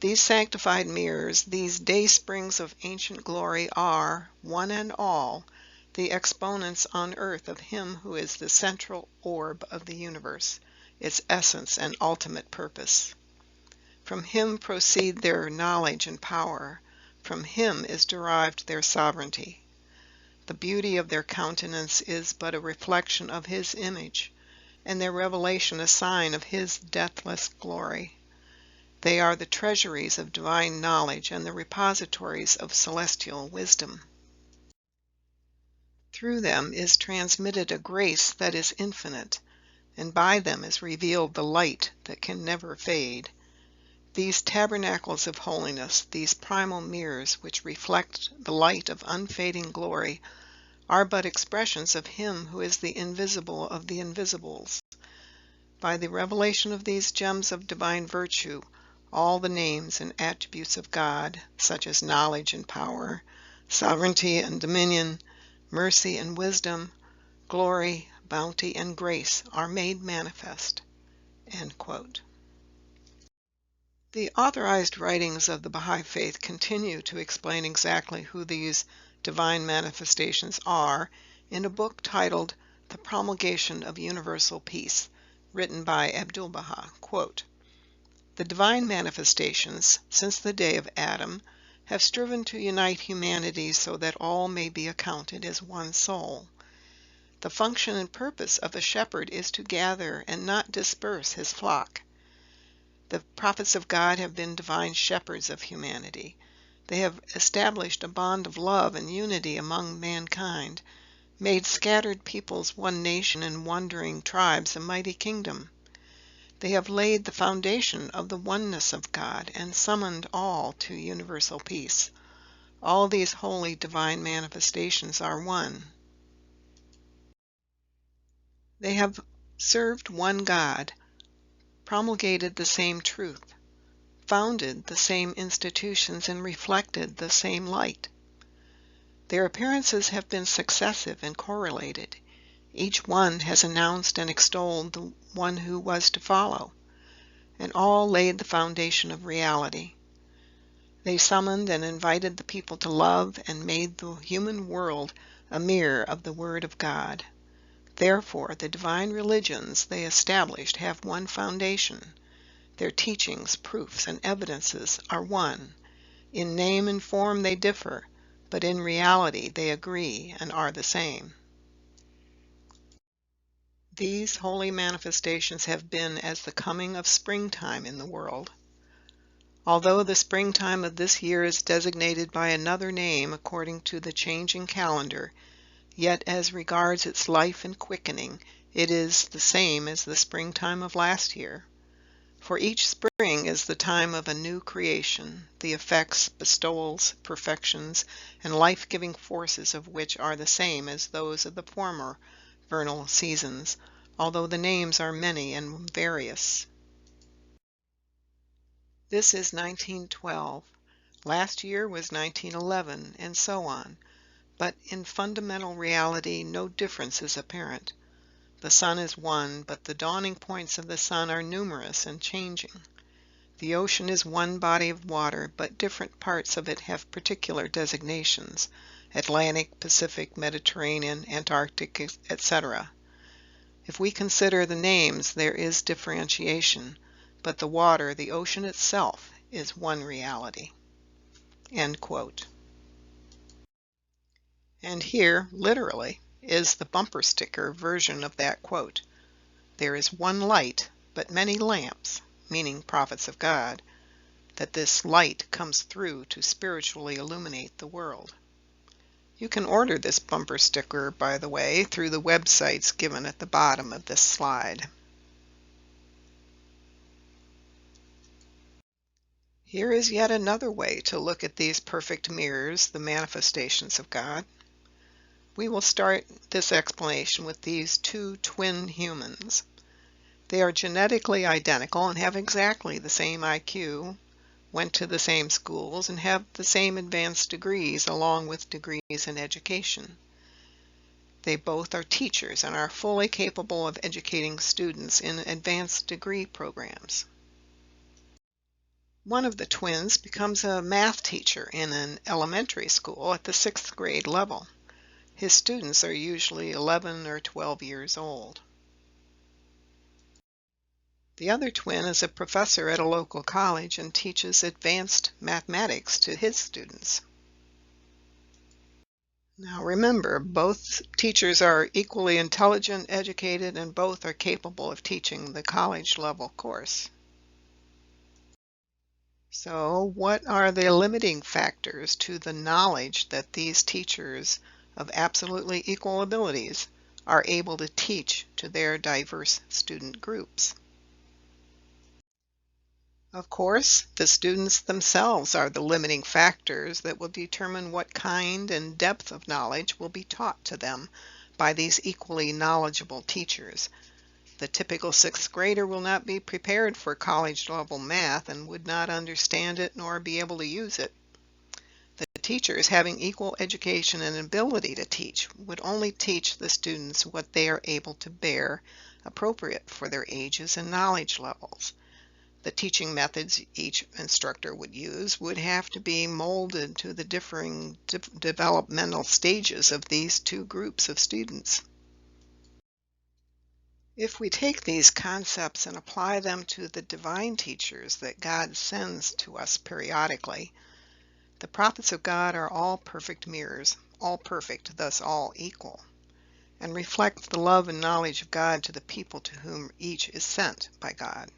"These sanctified mirrors, these day springs of ancient glory, are, one and all, the exponents on earth of Him who is the central orb of the universe, its essence and ultimate purpose. From Him proceed their knowledge and power. From Him is derived their sovereignty. The beauty of their countenance is but a reflection of His image, and their revelation a sign of His deathless glory. They are the treasuries of divine knowledge and the repositories of celestial wisdom. Through them is transmitted a grace that is infinite, and by them is revealed the light that can never fade. These tabernacles of holiness, these primal mirrors which reflect the light of unfading glory, are but expressions of Him who is the invisible of the invisibles. By the revelation of these gems of divine virtue, all the names and attributes of God, such as knowledge and power, sovereignty and dominion, mercy and wisdom, glory, bounty, and grace, are made manifest." End quote. The authorized writings of the Baha'i Faith continue to explain exactly who these divine manifestations are in a book titled The Promulgation of Universal Peace, written by Abdu'l-Baha. Quote, "The divine manifestations, since the day of Adam, have striven to unite humanity so that all may be accounted as one soul. The function and purpose of a shepherd is to gather and not disperse his flock. The prophets of God have been divine shepherds of humanity. They have established a bond of love and unity among mankind, made scattered peoples one nation and wandering tribes a mighty kingdom. They have laid the foundation of the oneness of God and summoned all to universal peace. All these holy divine manifestations are one. They have served one God, promulgated the same truth, founded the same institutions, and reflected the same light. Their appearances have been successive and correlated. Each one has announced and extolled the one who was to follow, and all laid the foundation of reality. They summoned and invited the people to love and made the human world a mirror of the Word of God. Therefore, the divine religions they established have one foundation. Their teachings, proofs, and evidences are one. In name and form they differ, but in reality they agree and are the same. These holy manifestations have been as the coming of springtime in the world. Although the springtime of this year is designated by another name according to the changing calendar, yet as regards its life and quickening, it is the same as the springtime of last year. For each spring is the time of a new creation, the effects, bestowals, perfections, and life-giving forces of which are the same as those of the former vernal seasons, although the names are many and various. This is 1912. Last year was 1911, and so on. But in fundamental reality, no difference is apparent. The sun is one, but the dawning points of the sun are numerous and changing. The ocean is one body of water, but different parts of it have particular designations: Atlantic, Pacific, Mediterranean, Antarctic, etc. If we consider the names, there is differentiation, but the water, the ocean itself, is one reality." End quote. And here, literally, is the bumper sticker version of that quote. "There is one light, but many lamps," meaning prophets of God, "that this light comes through to spiritually illuminate the world." You can order this bumper sticker, by the way, through the websites given at the bottom of this slide. Here is yet another way to look at these perfect mirrors, the manifestations of God. We will start this explanation with these two twin humans. They are genetically identical and have exactly the same IQ, went to the same schools, and have the same advanced degrees along with degrees in education. They both are teachers and are fully capable of educating students in advanced degree programs. One of the twins becomes a math teacher in an elementary school at the 6th grade level. His students are usually 11 or 12 years old. The other twin is a professor at a local college and teaches advanced mathematics to his students. Now remember, both teachers are equally intelligent, educated, and both are capable of teaching the college level course. So what are the limiting factors to the knowledge that these teachers of absolutely equal abilities are able to teach to their diverse student groups? Of course, the students themselves are the limiting factors that will determine what kind and depth of knowledge will be taught to them by these equally knowledgeable teachers. The typical 6th grader will not be prepared for college-level math and would not understand it nor be able to use it. The teachers having equal education and ability to teach would only teach the students what they are able to bear, appropriate for their ages and knowledge levels. The teaching methods each instructor would use would have to be molded to the differing developmental stages of these two groups of students. If we take these concepts and apply them to the divine teachers that God sends to us periodically, the prophets of God are all perfect mirrors, all perfect, thus all equal, and reflect the love and knowledge of God to the people to whom each is sent by God.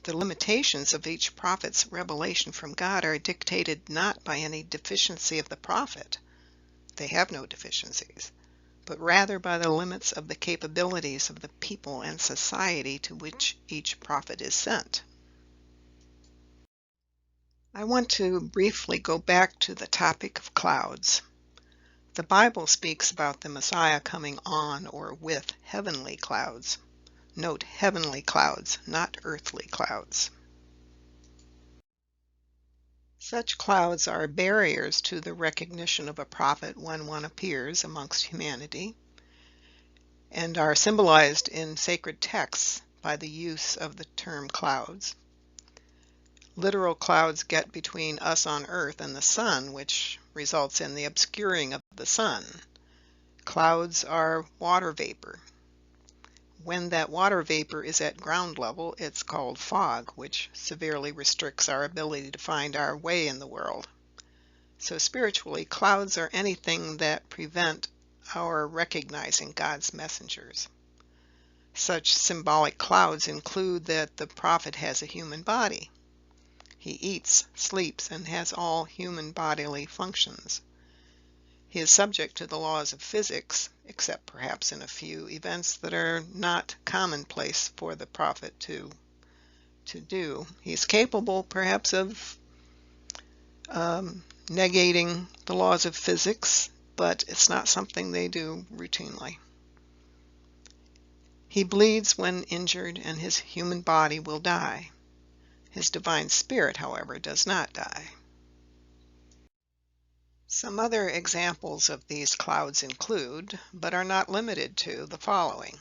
The limitations of each prophet's revelation from God are dictated not by any deficiency of the prophet, they have no deficiencies, but rather by the limits of the capabilities of the people and society to which each prophet is sent. I want to briefly go back to the topic of clouds. The Bible speaks about the Messiah coming on or with heavenly clouds. Note heavenly clouds, not earthly clouds. Such clouds are barriers to the recognition of a prophet when one appears amongst humanity, and are symbolized in sacred texts by the use of the term clouds. Literal clouds get between us on earth and the sun, which results in the obscuring of the sun. Clouds are water vapor. When that water vapor is at ground level, it's called fog, which severely restricts our ability to find our way in the world. So spiritually, clouds are anything that prevent our recognizing God's messengers. Such symbolic clouds include that the prophet has a human body. He eats, sleeps, and has all human bodily functions. He is subject to the laws of physics, except perhaps in a few events that are not commonplace for the prophet to do. He's capable perhaps of negating the laws of physics, but it's not something they do routinely. He bleeds when injured, and his human body will die. His divine spirit, however, does not die. Some other examples of these clouds include, but are not limited to, the following.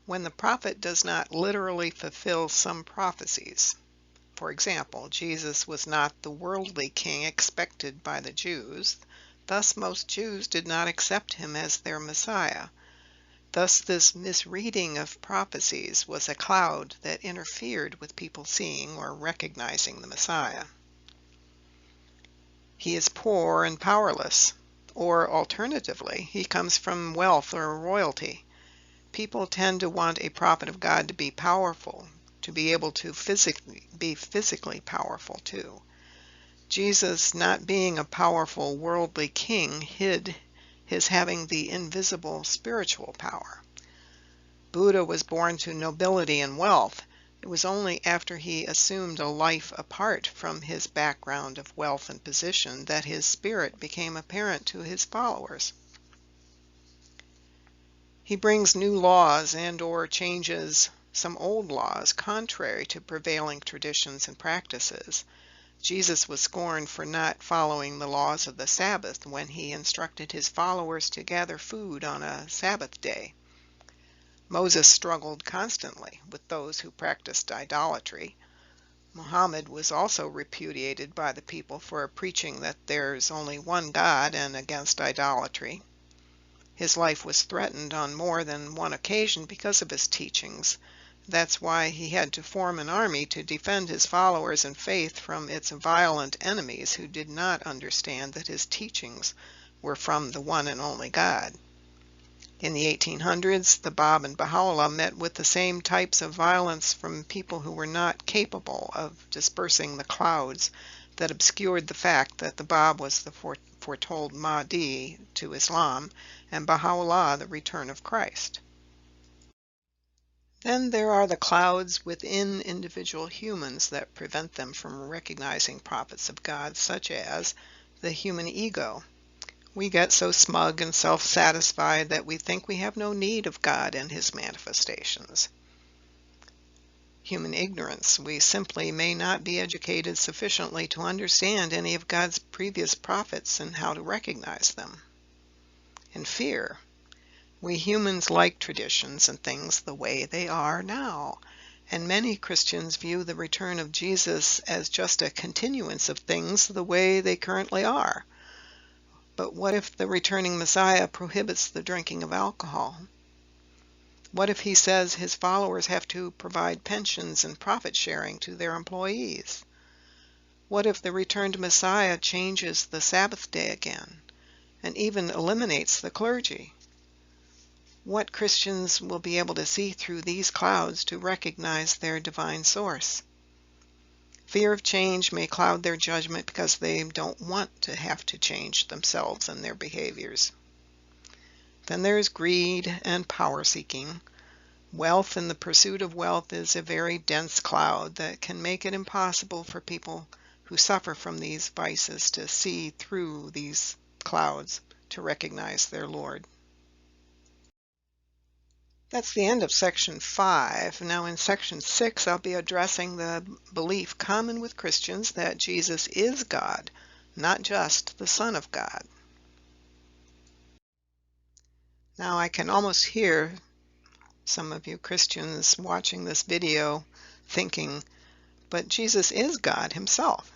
When the prophet does not literally fulfill some prophecies. For example, Jesus was not the worldly king expected by the Jews. Thus most Jews did not accept him as their Messiah. Thus this misreading of prophecies was a cloud that interfered with people seeing or recognizing the Messiah. He is poor and powerless, or alternatively, he comes from wealth or royalty. People tend to want a prophet of God to be powerful, to be able to be physically powerful too. Jesus, not being a powerful worldly king, hid his having the invisible spiritual power. Buddha was born to nobility and wealth, It was only after he assumed a life apart from his background of wealth and position that his spirit became apparent to his followers. He brings new laws and/or changes some old laws contrary to prevailing traditions and practices. Jesus was scorned for not following the laws of the Sabbath when he instructed his followers to gather food on a Sabbath day. Moses struggled constantly with those who practiced idolatry. Muhammad was also repudiated by the people for preaching that there's only one God and against idolatry. His life was threatened on more than one occasion because of his teachings. That's why he had to form an army to defend his followers and faith from its violent enemies who did not understand that his teachings were from the one and only God. In the 1800s, the Bab and Baha'u'llah met with the same types of violence from people who were not capable of dispersing the clouds that obscured the fact that the Bab was the foretold Mahdi to Islam, and Baha'u'llah the return of Christ. Then there are the clouds within individual humans that prevent them from recognizing prophets of God, such as the human ego. We get so smug and self-satisfied that we think we have no need of God and his manifestations. Human ignorance. We simply may not be educated sufficiently to understand any of God's previous prophets and how to recognize them. And fear. We humans like traditions and things the way they are now, and many Christians view the return of Jesus as just a continuance of things the way they currently are. But what if the returning Messiah prohibits the drinking of alcohol? What if he says his followers have to provide pensions and profit sharing to their employees? What if the returned Messiah changes the Sabbath day again, and even eliminates the clergy? What Christians will be able to see through these clouds to recognize their divine source? Fear of change may cloud their judgment because they don't want to have to change themselves and their behaviors. Then there's greed and power-seeking. Wealth and the pursuit of wealth is a very dense cloud that can make it impossible for people who suffer from these vices to see through these clouds to recognize their Lord. That's the end of section 5. Now in section 6, I'll be addressing the belief common with Christians that Jesus is God, not just the Son of God. Now I can almost hear some of you Christians watching this video thinking, but Jesus is God himself.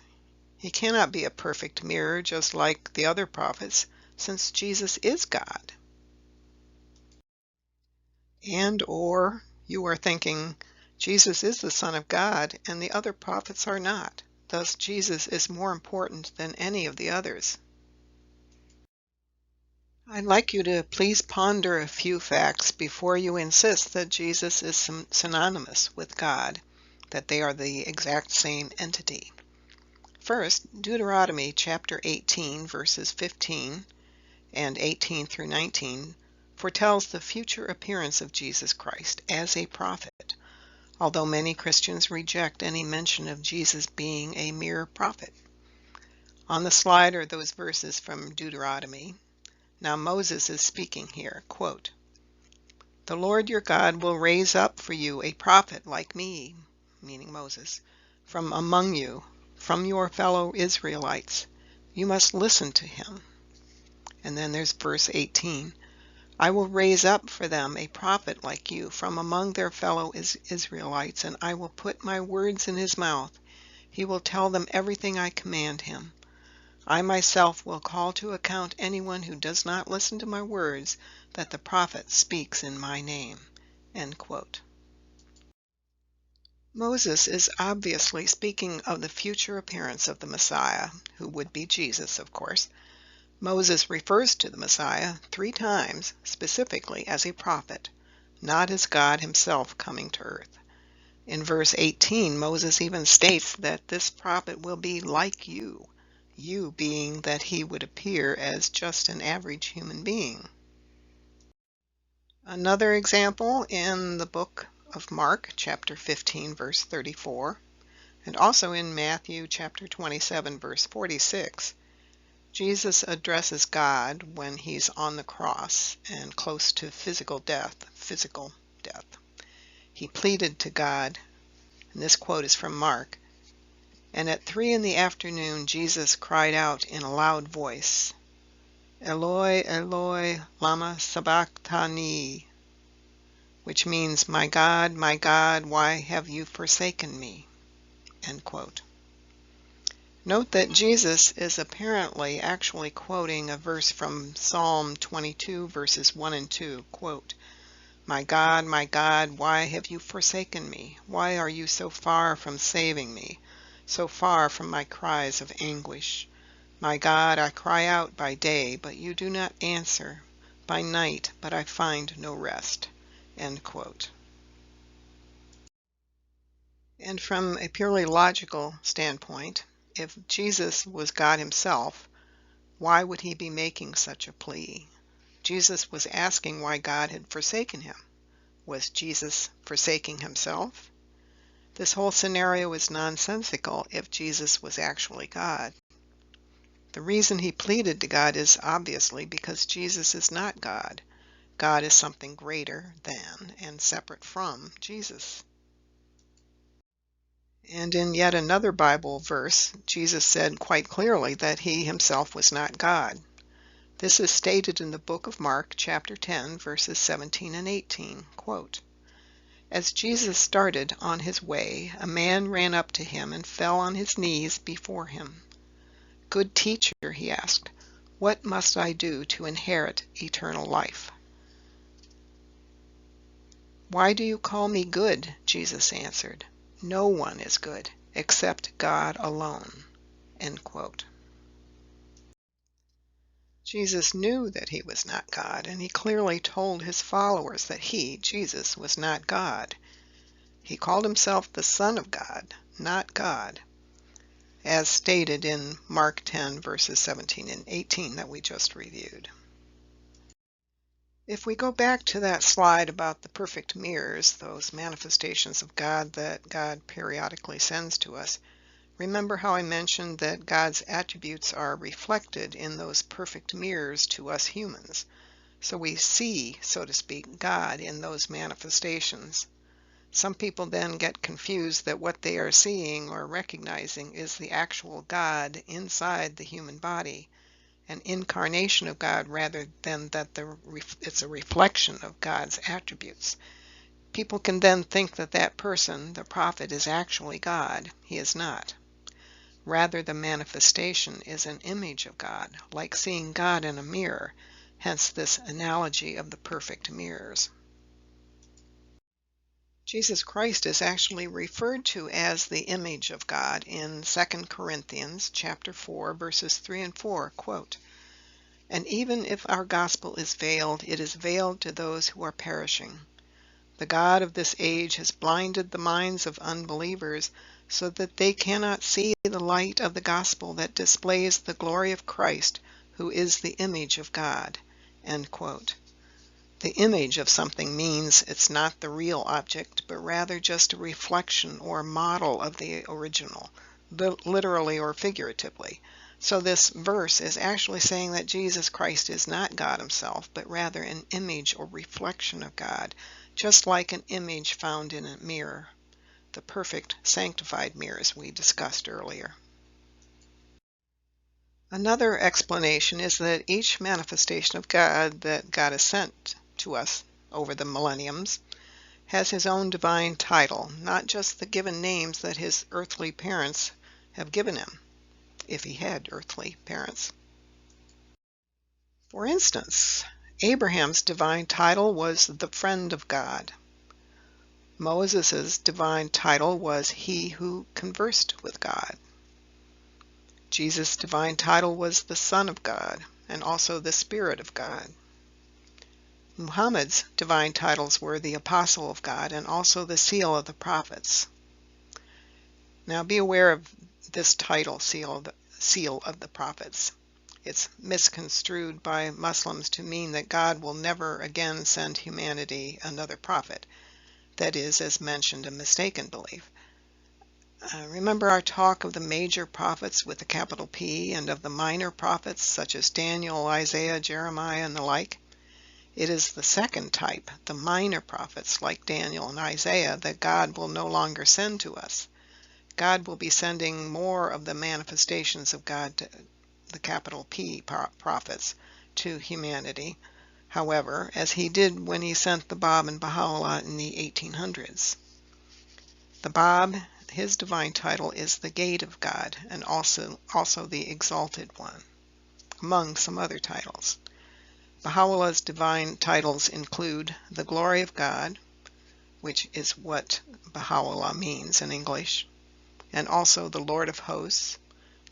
He cannot be a perfect mirror just like the other prophets, since Jesus is God. And or you are thinking, Jesus is the Son of God and the other prophets are not. Thus Jesus is more important than any of the others. I'd like you to please ponder a few facts before you insist that Jesus is synonymous with God, that they are the exact same entity. First, Deuteronomy chapter 18 verses 15 and 18 through 19 foretells the future appearance of Jesus Christ as a prophet, although many Christians reject any mention of Jesus being a mere prophet. On the slide are those verses from Deuteronomy. Now Moses is speaking here, quote, "The Lord your God will raise up for you a prophet like me," meaning Moses, "from among you, from your fellow Israelites. You must listen to him." And then there's verse 18. "I will raise up for them a prophet like you from among their fellow Israelites, and I will put my words in his mouth. He will tell them everything I command him. I myself will call to account anyone who does not listen to my words, that the prophet speaks in my name." End quote. Moses is obviously speaking of the future appearance of the Messiah, who would be Jesus, of course. Moses refers to the Messiah 3 times specifically as a prophet, not as God himself coming to earth. In verse 18, Moses even states that this prophet will be like you being that he would appear as just an average human being. Another example in the book of Mark, chapter 15, verse 34, and also in Matthew, chapter 27, verse 46, Jesus addresses God when he's on the cross and close to physical death. He pleaded to God, and this quote is from Mark, "And at 3 in the afternoon Jesus cried out in a loud voice, Eloi, Eloi, lama sabachthani," which means, my God, why have you forsaken me?" End quote. Note that Jesus is apparently actually quoting a verse from Psalm 22, verses 1 and 2, quote, my God, why have you forsaken me? Why are you so far from saving me, so far from my cries of anguish? My God, I cry out by day, but you do not answer, by night, but I find no rest." End quote. And from a purely logical standpoint, if Jesus was God himself, why would he be making such a plea? Jesus was asking why God had forsaken him. Was Jesus forsaking himself? This whole scenario is nonsensical if Jesus was actually God. The reason he pleaded to God is obviously because Jesus is not God. God is something greater than and separate from Jesus. And in yet another Bible verse, Jesus said quite clearly that he himself was not God. This is stated in the book of Mark, chapter 10, verses 17 and 18, quote, "As Jesus started on his way, a man ran up to him and fell on his knees before him. 'Good teacher,' he asked, 'what must I do to inherit eternal life?' 'Why do you call me good?' Jesus answered. 'No one is good except God alone." End quote. Jesus knew that he was not God, and he clearly told his followers that he, Jesus, was not God. He called himself the Son of God, not God, as stated in Mark 10, verses 17 and 18 that we just reviewed. If we go back to that slide about the perfect mirrors, those manifestations of God that God periodically sends to us, remember how I mentioned that God's attributes are reflected in those perfect mirrors to us humans. So we see, so to speak, God in those manifestations. Some people then get confused that what they are seeing or recognizing is the actual God inside the human body, an incarnation of God rather than that it's a reflection of God's attributes. People can then think that that person, the prophet, is actually God. He is not. Rather, the manifestation is an image of God, like seeing God in a mirror, hence this analogy of the perfect mirrors. Jesus Christ is actually referred to as the image of God in 2 Corinthians chapter 4, verses 3 and 4, quote, "And even if our gospel is veiled, it is veiled to those who are perishing. The God of this age has blinded the minds of unbelievers so that they cannot see the light of the gospel that displays the glory of Christ, who is the image of God." End quote. The image of something means it's not the real object, but rather just a reflection or model of the original, literally or figuratively. So this verse is actually saying that Jesus Christ is not God himself, but rather an image or reflection of God, just like an image found in a mirror, the perfect sanctified mirrors we discussed earlier. Another explanation is that each manifestation of God that God has sent to us over the millenniums has his own divine title, not just the given names that his earthly parents have given him, if he had earthly parents. For instance, Abraham's divine title was the friend of God. Moses' divine title was he who conversed with God. Jesus' divine title was the Son of God and also the Spirit of God. Muhammad's divine titles were the Apostle of God and also the Seal of the Prophets. Now be aware of this title, Seal of the Prophets. It's misconstrued by Muslims to mean that God will never again send humanity another prophet. that is, as mentioned, a mistaken belief. Remember our talk of the major prophets with a capital P and of the minor prophets such as Daniel, Isaiah, Jeremiah, and the like? It is the second type, the minor prophets like Daniel and Isaiah, that God will no longer send to us. God will be sending more of the manifestations of God, the capital P prophets, to humanity, however, as he did when he sent the Bab and Baha'u'llah in the 1800s. The Bab, his divine title is the Gate of God, and also the Exalted One, among some other titles. Baha'u'llah's divine titles include the Glory of God, which is what Baha'u'llah means in English, and also the Lord of Hosts,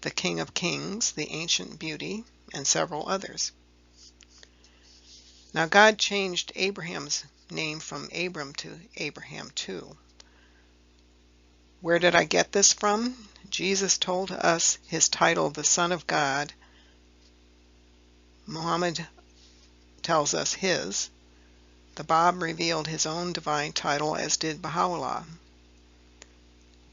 the King of Kings, the Ancient Beauty, and several others. Now God changed Abraham's name from Abram to Abraham too. Where did I get this from? Jesus told us his title, the Son of God. Muhammad tells us his. The Bab revealed his own divine title, as did Baha'u'llah.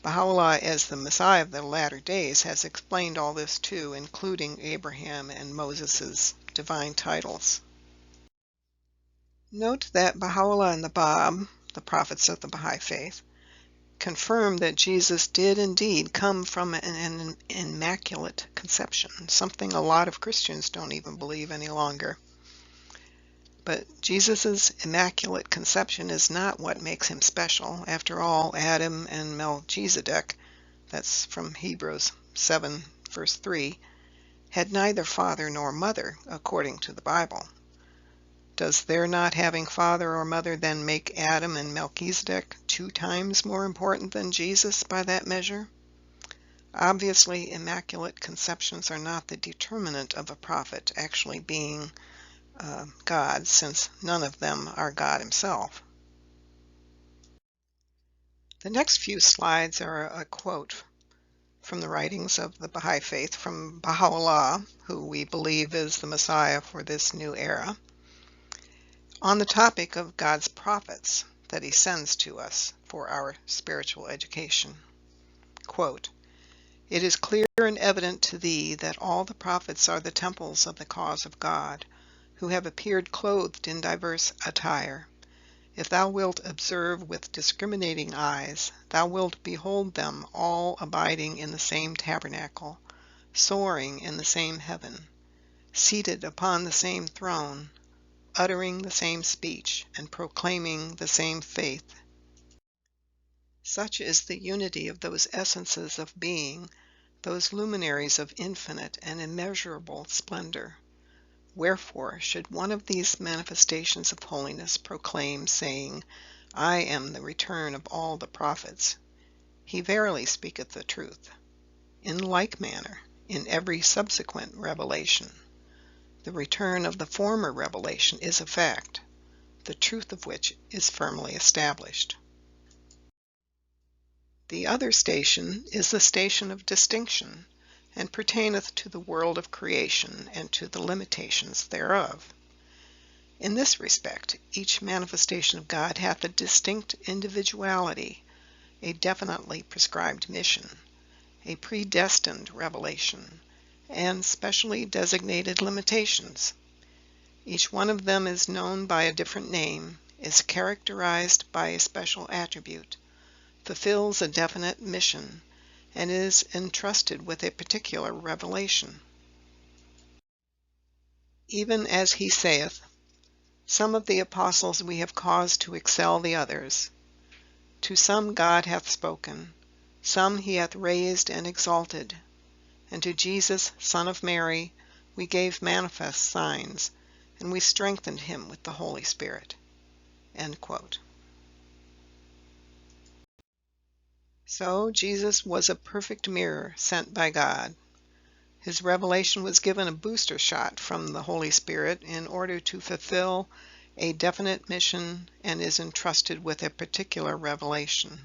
Baha'u'llah, as the Messiah of the latter days, has explained all this too, including Abraham and Moses' divine titles. Note that Baha'u'llah and the Bab, the prophets of the Baha'i faith, confirm that Jesus did indeed come from an immaculate conception, something a lot of Christians don't even believe any longer. But Jesus' immaculate conception is not what makes him special. After all, Adam and Melchizedek, that's from Hebrews 7 verse 3, had neither father nor mother, according to the Bible. Does their not having father or mother then make Adam and Melchizedek 2 times more important than Jesus by that measure? Obviously, immaculate conceptions are not the determinant of a prophet actually being God, since none of them are God himself. The next few slides are a quote from the writings of the Baha'i faith from Baha'u'llah, who we believe is the Messiah for this new era, on the topic of God's prophets that he sends to us for our spiritual education. Quote, "It is clear and evident to thee that all the prophets are the temples of the cause of God, who have appeared clothed in diverse attire. If thou wilt observe with discriminating eyes, thou wilt behold them all abiding in the same tabernacle, soaring in the same heaven, seated upon the same throne, uttering the same speech, and proclaiming the same faith. Such is the unity of those essences of being, those luminaries of infinite and immeasurable splendor. Wherefore should one of these manifestations of holiness proclaim, saying, I am the return of all the prophets? He verily speaketh the truth. In like manner, in every subsequent revelation, the return of the former revelation is a fact, the truth of which is firmly established. The other station is the station of distinction, and pertaineth to the world of creation and to the limitations thereof. In this respect, each manifestation of God hath a distinct individuality, a definitely prescribed mission, a predestined revelation, and specially designated limitations. Each one of them is known by a different name, is characterized by a special attribute, fulfills a definite mission, and is entrusted with a particular revelation. Even as he saith, some of the apostles we have caused to excel the others. To some God hath spoken, some he hath raised and exalted, and to Jesus, Son of Mary, we gave manifest signs, and we strengthened him with the Holy Spirit." End quote. So Jesus was a perfect mirror sent by God. His revelation was given a booster shot from the Holy Spirit in order to fulfill a definite mission, and is entrusted with a particular revelation.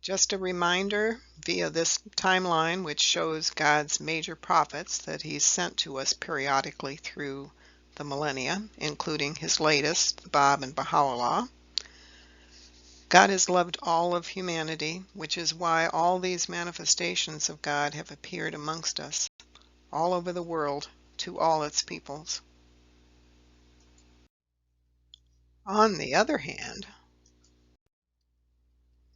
Just a reminder via this timeline, which shows God's major prophets that he's sent to us periodically through the millennia, including his latest, Bab and Baha'u'llah. God has loved all of humanity, which is why all these manifestations of God have appeared amongst us, all over the world, to all its peoples. On the other hand,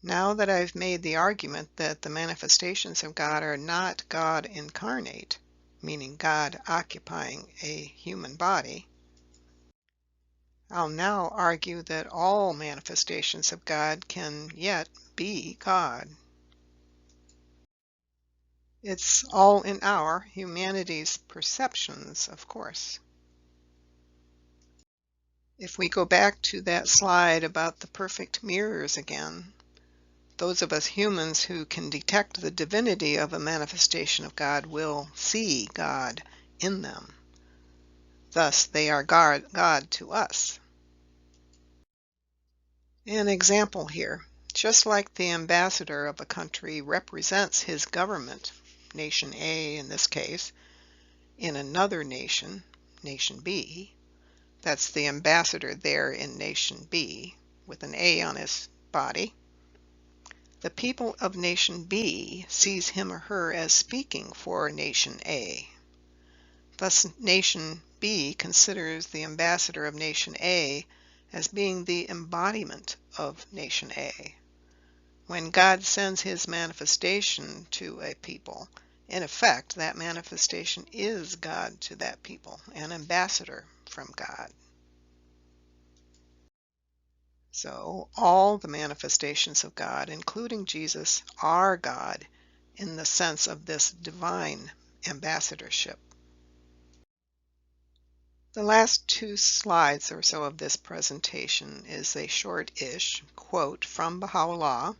now that I've made the argument that the manifestations of God are not God incarnate, meaning God occupying a human body, I'll now argue that all manifestations of God can yet be God. It's all in our, humanity's, perceptions, of course. If we go back to that slide about the perfect mirrors again, those of us humans who can detect the divinity of a manifestation of God will see God in them. Thus, they are God to us. An example here. Just like the ambassador of a country represents his government, nation A in this case, in another nation, nation B, that's the ambassador there in nation B with an A on his body, the people of nation B sees him or her as speaking for nation A. Thus, nation B considers the ambassador of nation A as being the embodiment of nation A. When God sends his manifestation to a people, in effect, that manifestation is God to that people, an ambassador from God. So, all the manifestations of God, including Jesus, are God in the sense of this divine ambassadorship. The last 2 slides or so of this presentation is a short-ish quote from Baha'u'llah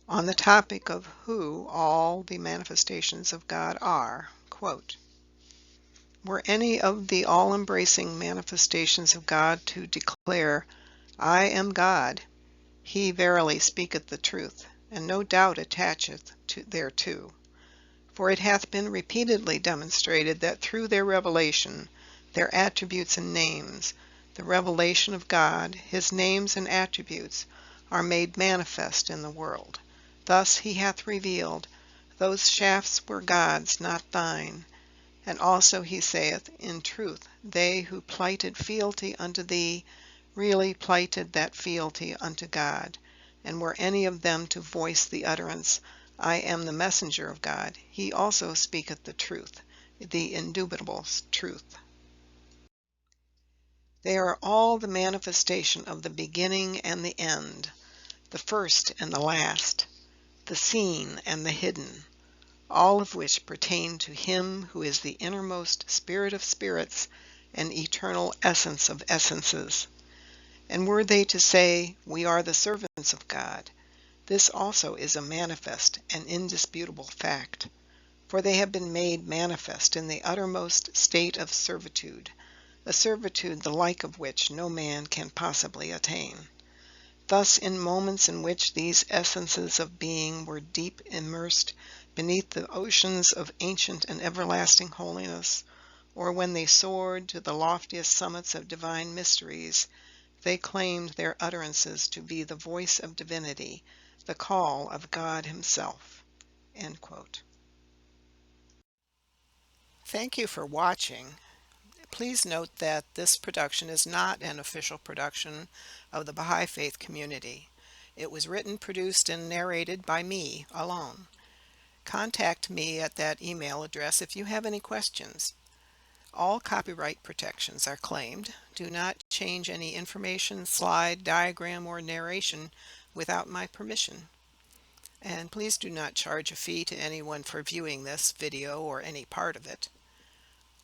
on the topic of who all the manifestations of God are. Quote, "Were any of the all-embracing manifestations of God to declare, 'I am God,' he verily speaketh the truth, and no doubt attacheth thereto. For it hath been repeatedly demonstrated that through their revelation, their attributes and names, the revelation of God, his names and attributes, are made manifest in the world. Thus he hath revealed, those shafts were God's, not thine. And also he saith, in truth, they who plighted fealty unto thee, really plighted that fealty unto God. And were any of them to voice the utterance, I am the messenger of God, he also speaketh the truth, the indubitable truth." They are all the manifestation of the beginning and the end, the first and the last, the seen and the hidden, all of which pertain to him who is the innermost spirit of spirits and eternal essence of essences. And were they to say, we are the servants of God, this also is a manifest and indisputable fact, for they have been made manifest in the uttermost state of servitude, a servitude the like of which no man can possibly attain. Thus, in moments in which these essences of being were deep immersed beneath the oceans of ancient and everlasting holiness, or when they soared to the loftiest summits of divine mysteries, they claimed their utterances to be the voice of divinity, the call of God himself. End quote. Thank you for watching. Please note that this production is not an official production of the Baha'i Faith community. It was written, produced, and narrated by me alone. Contact me at that email address if you have any questions. All copyright protections are claimed. Do not change any information, slide, diagram, or narration without my permission. And please do not charge a fee to anyone for viewing this video or any part of it.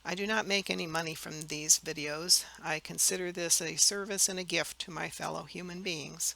I do not make any money from these videos. I consider this a service and a gift to my fellow human beings.